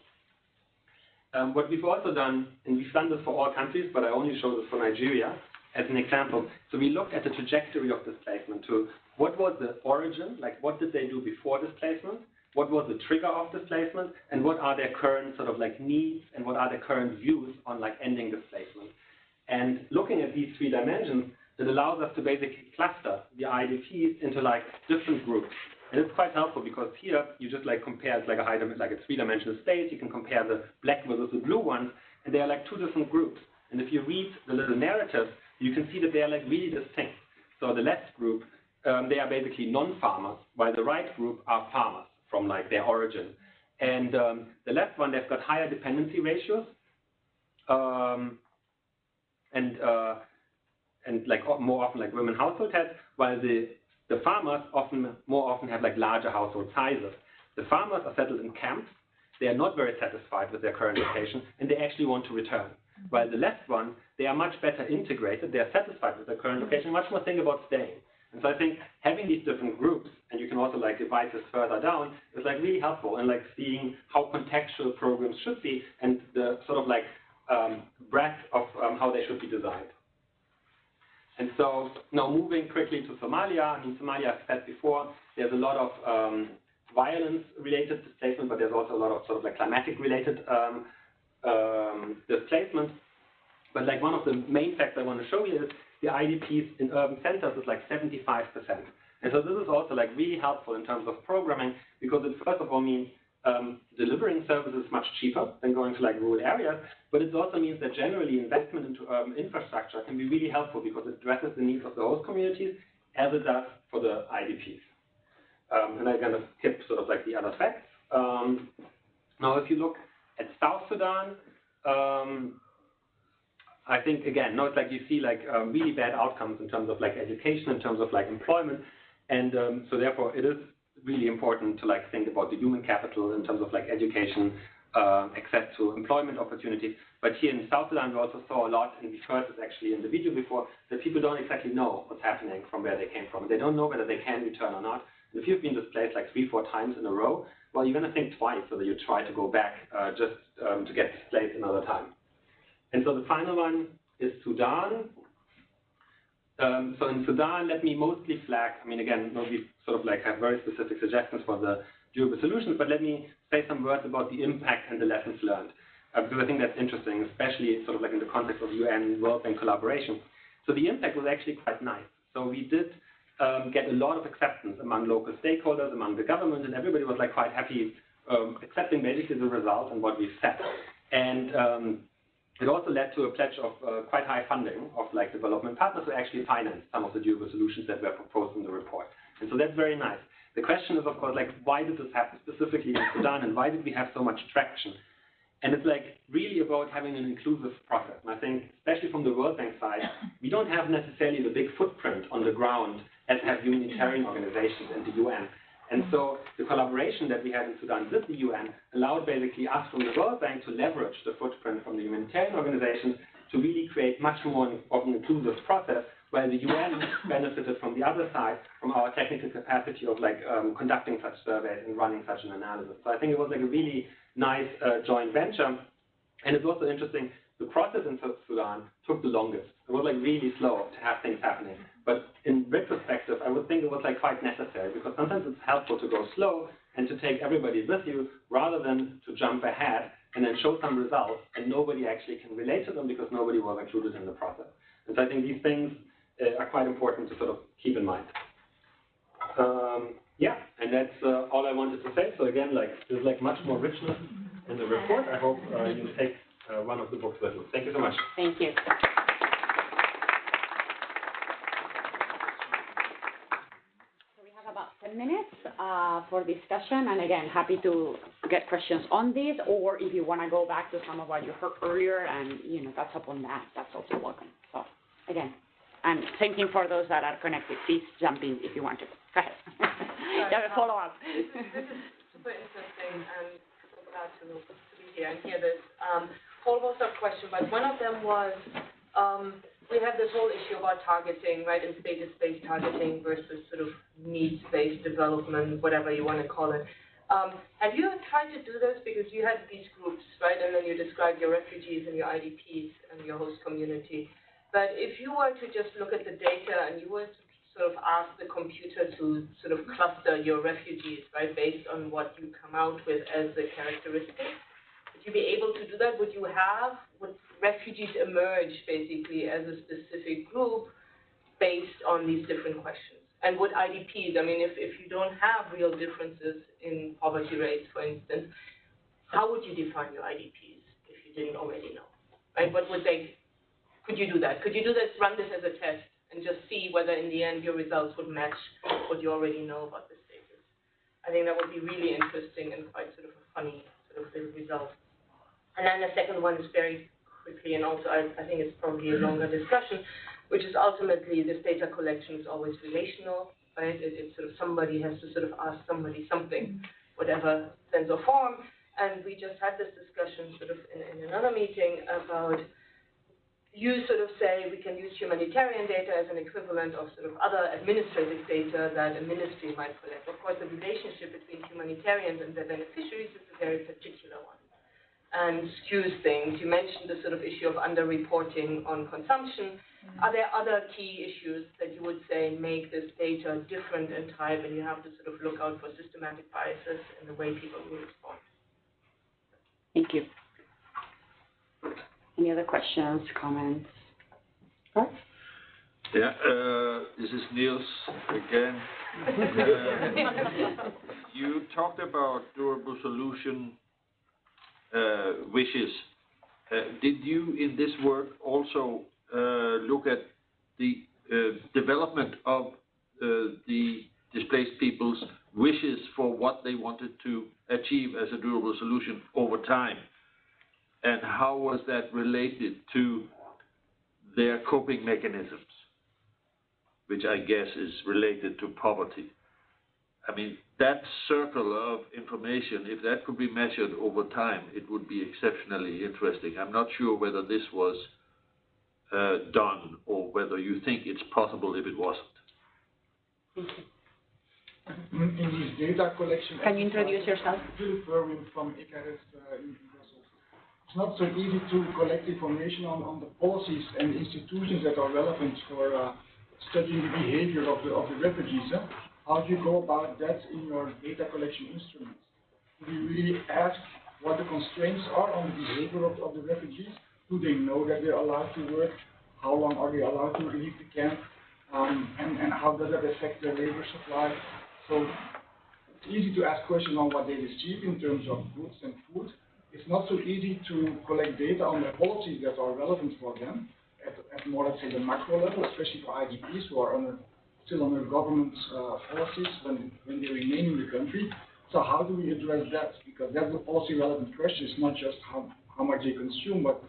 What we've also done, and we've done this for all countries, but I only show this for Nigeria as an example. So we looked at the trajectory of displacement to what was the origin, like what did they do before displacement, what was the trigger of displacement, and what are their current sort of like needs, and what are their current views on like ending displacement. And looking at these three dimensions, that allows us to basically cluster the IDPs into like different groups. And it's quite helpful because here you just like compare, it's like a three-dimensional space. You can compare the black versus the blue ones, and they are like two different groups. And if you read the little narrative, you can see that they are like really distinct. So the left group, they are basically non-farmers, while the right group are farmers from like their origin. And the left one, they've got higher dependency ratios, and like more often like women household heads, while the farmers more often have like larger household sizes. The farmers are settled in camps. They are not very satisfied with their current location, and they actually want to return. While the left one, they are much better integrated. They are satisfied with their current location, much more think about staying. And so I think having these different groups, and you can also like divide this further down, is like really helpful in like seeing how contextual programs should be and the sort of like breadth of how they should be designed. And so now moving quickly to Somalia. I mean, Somalia, I've said before, there's a lot of violence-related displacement, but there's also a lot of sort of like climatic-related displacement. But like one of the main facts I want to show you is the IDPs in urban centers is like 75%. And so this is also like really helpful in terms of programming, because it first of all means delivering services much cheaper than going to like rural areas, but it also means that generally investment into urban infrastructure can be really helpful because it addresses the needs of the host communities as it does for the IDPs. And I'm going to skip sort of like the other facts. Now, if you look at South Sudan, I think, again, no, it's like you see like really bad outcomes in terms of like education, in terms of like employment. And so therefore it is really important to like think about the human capital in terms of like education, access to employment opportunities. But here in South Sudan, we also saw a lot, and we heard this actually in the video before, that people don't exactly know what's happening from where they came from. They don't know whether they can return or not. And if you've been displaced like 3-4 times in a row, well, you're going to think twice whether you try to go back just to get displaced another time. And so the final one is Sudan. So in Sudan, let me mostly flag, I mean, again, we sort of like have very specific suggestions for the durable solutions, but let me say some words about the impact and the lessons learned, because I think that's interesting, especially sort of like in the context of UN, World Bank collaboration. So the impact was actually quite nice. So we did get a lot of acceptance among local stakeholders, among the government, and everybody was like quite happy accepting basically the result and what we've set. And it also led to a pledge of quite high funding of like development partners who actually financed some of the durable solutions that were proposed in the report. And so that's very nice. The question is, of course, like, why did this happen specifically in Sudan, and why did we have so much traction? And it's like really about having an inclusive process. And I think, especially from the World Bank side, we don't have necessarily the big footprint on the ground as have humanitarian organizations and the UN. And so the collaboration that we had in Sudan with the UN allowed basically us from the World Bank to leverage the footprint from the humanitarian organizations to really create much more of an inclusive process, while the UN benefited from the other side, from our technical capacity of like conducting such surveys and running such an analysis. So I think it was like a really nice joint venture. And it's also interesting, the process in Sudan took the longest. It was like really slow to have things happening. But in retrospective, I would think it was like quite necessary, because sometimes it's helpful to go slow and to take everybody with you rather than to jump ahead and then show some results and nobody actually can relate to them because nobody was included in the process. And so I think these things are quite important to sort of keep in mind. Yeah, and that's all I wanted to say. So again, like there's like much more richness in the report. I hope you take one of the books with you. Thank you so much. Thank you. So we have about 10 minutes for discussion, and again, happy to get questions on this, or if you want to go back to some of what you heard earlier and touch upon that, that's also welcome. So again, I'm thinking for those that are connected, please jump in if you want to. Go ahead. You have a follow-up. This is super interesting, and so glad to be here and hear this. Whole host of questions, but one of them was, we have this whole issue about targeting, right, and status-based targeting versus sort of needs-based development, whatever you want to call it. Have you tried to do this? Because you had these groups, right, and then you described your refugees and your IDPs and your host community. But if you were to just look at the data and you were to sort of ask the computer to sort of cluster your refugees, right, based on what you come out with as the characteristics, would you be able to do that? Would refugees emerge basically as a specific group based on these different questions? And would IDPs, I mean, if you don't have real differences in poverty rates, for instance, how would you define your IDPs if you didn't already know? Right? What would they, could you do that? Could you do this, run this as a test and just see whether in the end your results would match what you already know about the status? I think that would be really interesting and quite sort of a funny sort of little result. And then the second one is very quickly, and also I think it's probably a longer discussion, which is ultimately this data collection is always relational, right? It's sort of somebody has to sort of ask somebody something, whatever sense or form. And we just had this discussion sort of in another meeting about, you sort of say we can use humanitarian data as an equivalent of sort of other administrative data that a ministry might collect. Of course, the relationship between humanitarians and their beneficiaries is a very particular one and skews things. You mentioned the sort of issue of underreporting on consumption. Are there other key issues that you would say make this data different in type, and you have to sort of look out for systematic biases in the way people will respond? Thank you. Any other questions, comments? Right? Yeah, this is Niels again. You talked about durable solution wishes. Did you, in this work, also look at the development of the displaced people's wishes for what they wanted to achieve as a durable solution over time? And how was that related to their coping mechanisms, which I guess is related to poverty? I mean, that circle of information, if that could be measured over time, it would be exceptionally interesting. I'm not sure whether this was done or whether you think it's possible if it wasn't. In this data collection, can you introduce yourself? Philip Verwin from ICARES in Brussels. It's not so easy to collect information on the policies and institutions that are relevant for studying the behavior of the refugees. How do you go about that in your data collection instruments? Do you really ask what the constraints are on the behavior of the refugees? Do they know that they're allowed to work? How long are they allowed to leave the camp? And how does that affect their labor supply? So it's easy to ask questions on what they receive in terms of goods and food. It's not so easy to collect data on the policies that are relevant for them at more, let's say, the macro level, especially for IDPs who are still under government policies when they remain in the country. So how do we address that? Because that's the policy relevant question. It's not just how much they consume, but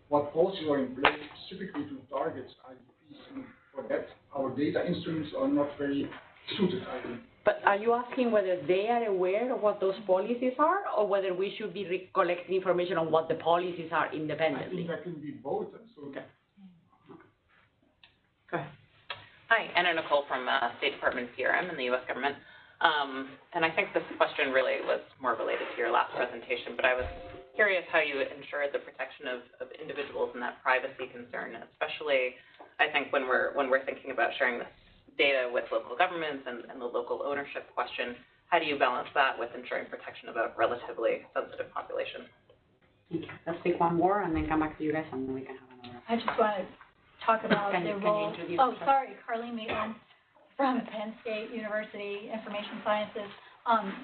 what policies are in place specifically to target IDPs. And for that, our data instruments are not very suited, I think. But are you asking whether they are aware of what those policies are, or whether we should be collecting information on what the policies are independently? I think that can be both. So okay. Go ahead. Hi, Anna Nicole from State Department PRM in the U.S. government. And I think this question really was more related to your last presentation, but I was curious how you ensured the protection of individuals and that privacy concern, especially I think when we're thinking about sharing this data with local governments and the local ownership question. How do you balance that with ensuring protection of a relatively sensitive population? Okay. Let's take one more and then come back to you guys, and then we can have another. I just want to talk about the role. Oh, sorry, Carleen Maitland from Penn State University, Information Sciences.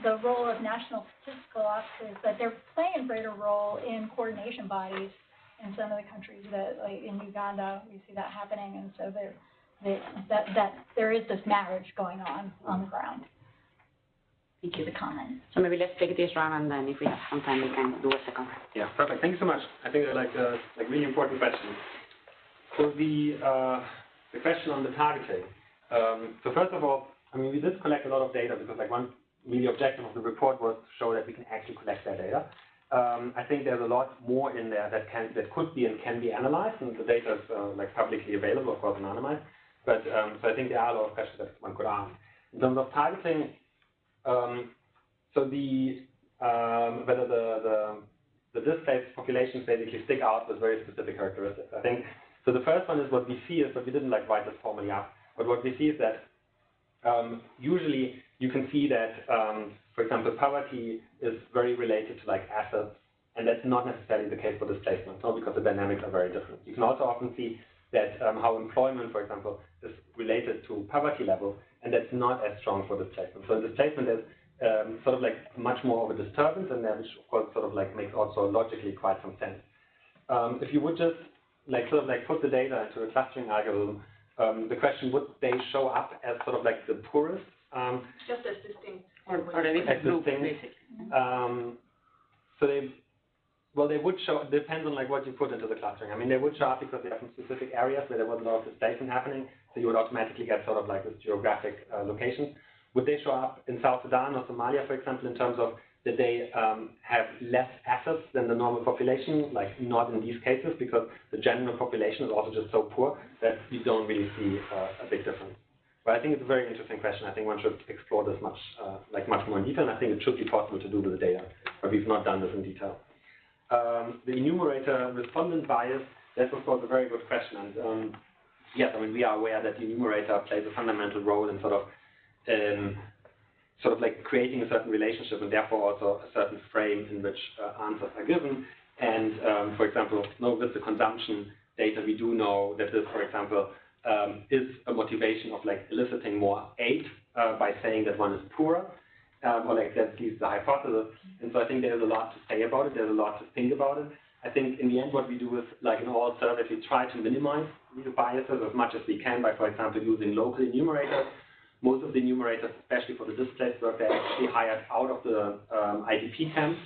The role of national statistical offices, that they're playing a greater role in coordination bodies in some of the countries that, like in Uganda, we see that happening, and so that there is this marriage going on the ground. Thank you for the comment. So maybe let's take this round, and then if we have some time, we can do a second. Yeah, perfect. Thank you so much. I think they're like really important questions. So the question on the targeting. So first of all, I mean, we did collect a lot of data because like one really objective of the report was to show that we can actually collect that data. I think there's a lot more in there that could be and can be analyzed, and the data is like publicly available, of course, anonymized. But so I think there are a lot of questions that one could ask. In terms of targeting, so the whether the displaced populations basically stick out with very specific characteristics. I think so. The first one is what we see is, but we didn't like write this formally up. But what we see is that usually you can see that, for example, poverty is very related to like assets, and that's not necessarily the case for displacement, no, because the dynamics are very different. You can also often see that how employment, for example, is related to poverty level, and that's not as strong for displacement. So displacement is sort of like much more of a disturbance, and then which of course sort of like makes also logically quite some sense. If you would just like sort of like put the data into a clustering algorithm, the question, would they show up as sort of like the poorest? Just as distinct. Or as group, basically. So they would show, it depends on like what you put into the clustering. I mean, they would show up because they have some specific areas where there was a lot of displacement happening, so you would automatically get sort of like this geographic location. Would they show up in South Sudan or Somalia, for example, in terms of that they have less assets than the normal population? Like, not in these cases, because the general population is also just so poor that you don't really see a big difference. But I think it's a very interesting question. I think one should explore this much more in detail, and I think it should be possible to do with the data, but we've not done this in detail. The enumerator respondent bias, that's of course a very good question, and yes, I mean, we are aware that the enumerator plays a fundamental role in sort of like creating a certain relationship, and therefore also a certain frame in which answers are given. And for example, with the consumption data, we do know that this, for example, is a motivation of like eliciting more aid by saying that one is poorer, or like that's at least the hypothesis. And so I think there's a lot to say about it. There's a lot to think about it. I think in the end, what we do is, like in all surveys, we try to minimize these biases as much as we can by, for example, using local enumerators. Most of the enumerators, especially for the displaced work, they're actually hired out of the IDP camps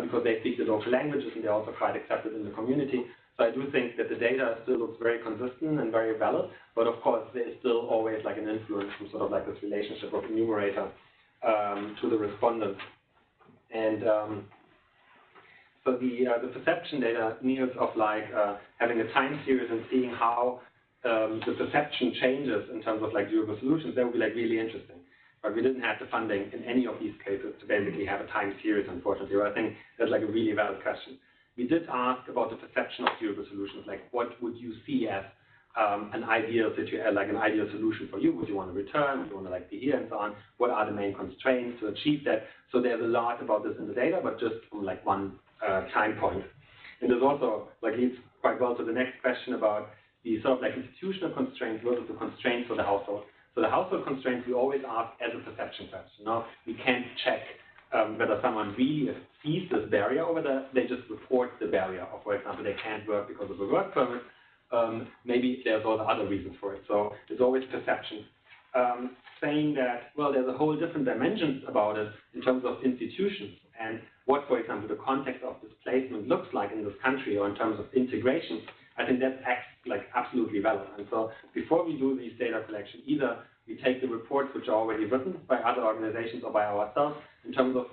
because they speak the local languages and they're also quite accepted in the community. So I do think that the data still looks very consistent and very valid, but of course there is still always like an influence from sort of like this relationship of enumerator to the respondents. And so the perception data, Niels, of like having a time series and seeing how the perception changes in terms of like durable solutions, that would be like really interesting. But we didn't have the funding in any of these cases to basically have a time series, unfortunately. But I think that's like a really valid question. We did ask about the perception of durable solutions, like what would you see as an ideal situation, like an ideal solution for you? Would you want to return? Would you want to like be here and so on? What are the main constraints to achieve that? So there's a lot about this in the data, but just from like one time point. And there's also like leads quite well to the next question about the sort of like institutional constraints versus the constraints for the household. So the household constraints we always ask as a perception question. Now we can't check whether someone really sees this barrier over there. They just report the barrier, or for example, they can't work because of a work permit. Maybe there's also other reasons for it. So it's always perception. Saying that, well, there's a whole different dimensions about it in terms of institutions and what, for example, the context of displacement looks like in this country or in terms of integration. I think that's like absolutely valid. And so before we do these data collection, either we take the reports which are already written by other organizations or by ourselves in terms of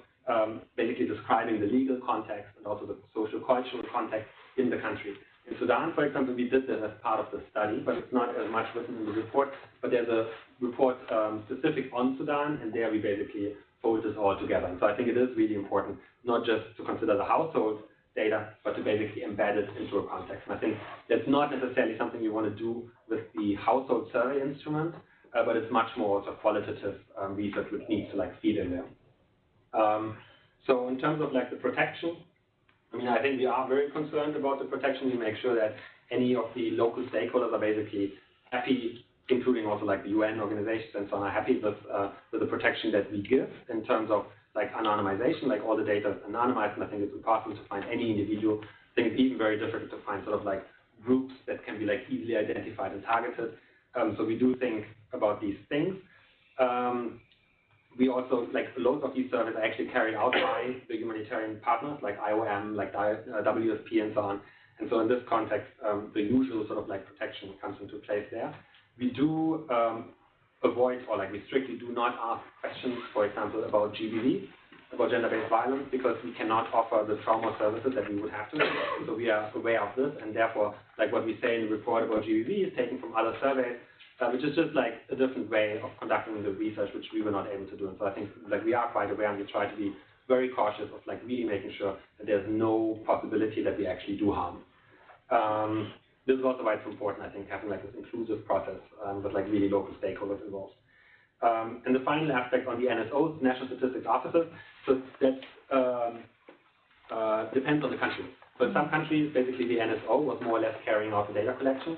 basically describing the legal context and also the social cultural context in the country. In Sudan, for example, we did that as part of the study, but it's not as much written in the report. But there's a report specific on Sudan, and there we basically fold this all together. And so I think it is really important not just to consider the household data, but to basically embed it into a context. And I think that's not necessarily something you want to do with the household survey instrument, but it's much more also qualitative research which needs to like feed in there. So in terms of like the protection, I mean, I think we are very concerned about the protection. We make sure that any of the local stakeholders are basically happy, including also like the UN organizations and so on, are happy with the protection that we give in terms of like anonymization, like all the data is anonymized, and I think it's impossible to find any individual. I think it's even very difficult to find sort of like groups that can be like easily identified and targeted. So we do think about these things. We also, like loads of these surveys are actually carried out by the humanitarian partners like IOM, like WFP and so on. And so in this context, the usual sort of like protection comes into place there. We do avoid, or like we strictly do not ask questions, for example, about GBV, about gender-based violence, because we cannot offer the trauma services that we would have to. So we are aware of this, and therefore, like what we say in the report about GBV is taken from other surveys, which is just like a different way of conducting the research, which we were not able to do. And so I think like we are quite aware, and we try to be very cautious of like really making sure that there's no possibility that we actually do harm. This is also why it's important, I think, having like this inclusive process with like really local stakeholders involved. And the final aspect on the NSOs, National Statistics Offices, so that depends on the country. So in some countries, basically the NSO was more or less carrying out the data collection.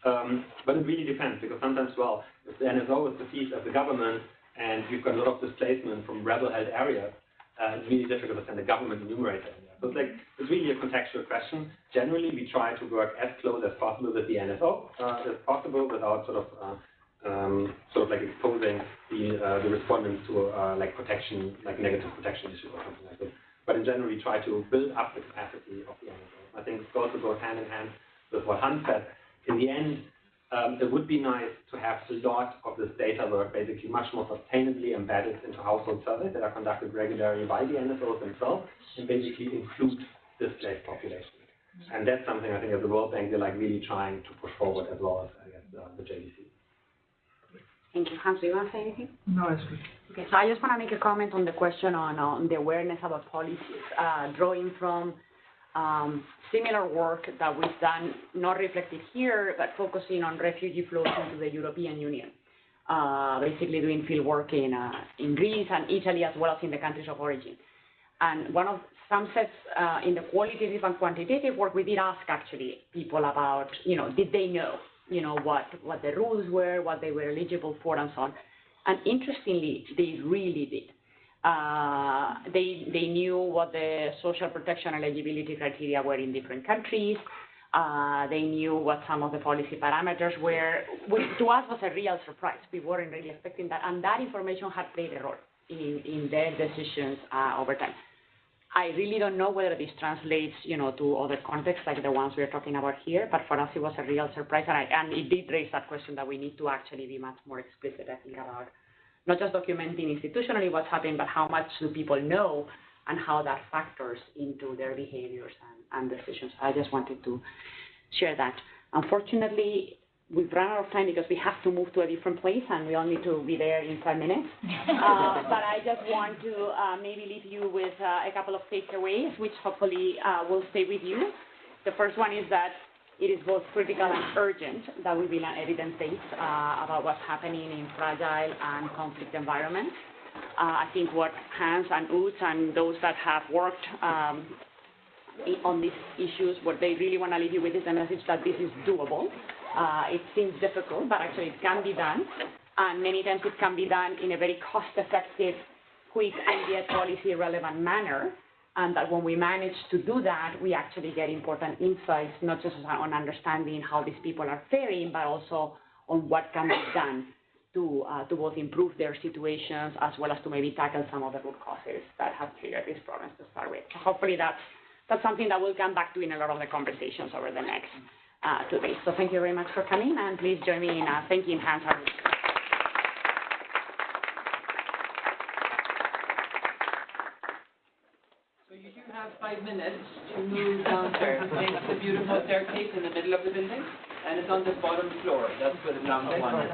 But it really depends, because sometimes, well, if the NSO is perceived as the government and you've got a lot of displacement from rebel-held areas, it's really difficult to send a government enumerator in there. So it's really a contextual question. Generally, we try to work as close as possible with the NSO as possible, without sort of exposing the respondents to protection, negative protection issues or something like this. But in general, we try to build up the capacity of the NSO. I think it also goes hand in hand with what Hans said. In the end, it would be nice to have a lot of this data work basically much more sustainably embedded into household surveys that are conducted regularly by the NSOs themselves, and basically include displaced populations. And that's something I think as the World Bank, they're really trying to push forward, as well as, I guess, the JDC. Thank you. Hans, do you want to say anything? No, it's good. Okay, so I just want to make a comment on the question on the awareness about policies, drawing from similar work that we've done, not reflected here, but focusing on refugee flows into the European Union. Basically doing field work in Greece and Italy, as well as in the countries of origin. And one of some sets in the qualitative and quantitative work, we did ask actually people about, did they know, what the rules were, what they were eligible for, and so on. And interestingly, they really did. They knew what the social protection eligibility criteria were in different countries. They knew what some of the policy parameters were, which to us was a real surprise. We weren't really expecting that, and that information had played a role in their decisions over time. I really don't know whether this translates, to other contexts like the ones we're talking about here, but for us it was a real surprise, and it did raise that question that we need to actually be much more explicit, I think, about not just documenting institutionally what's happening, but how much do people know and how that factors into their behaviors and decisions. I just wanted to share that. Unfortunately, we've run out of time because we have to move to a different place and we only need to be there in 5 minutes. But I just want to maybe leave you with a couple of takeaways, which hopefully will stay with you. The first one is that it is both critical and urgent that we build an evidence base about what's happening in fragile and conflict environments. I think what Hans and Utz and those that have worked on these issues, what they really want to leave you with is the message that this is doable. It seems difficult, but actually it can be done. And many times it can be done in a very cost-effective, quick, and yet policy-relevant manner. And that when we manage to do that, we actually get important insights, not just on understanding how these people are faring, but also on what can be done to both improve their situations, as well as to maybe tackle some of the root causes that have triggered these problems to start with. So hopefully that's something that we'll come back to in a lot of the conversations over the next 2 days. So thank you very much for coming, and please join me in thanking Hans. So you do have 5 minutes to move downstairs. It's a beautiful staircase in the middle of the building, and it's on the bottom floor. That's where the ground one is.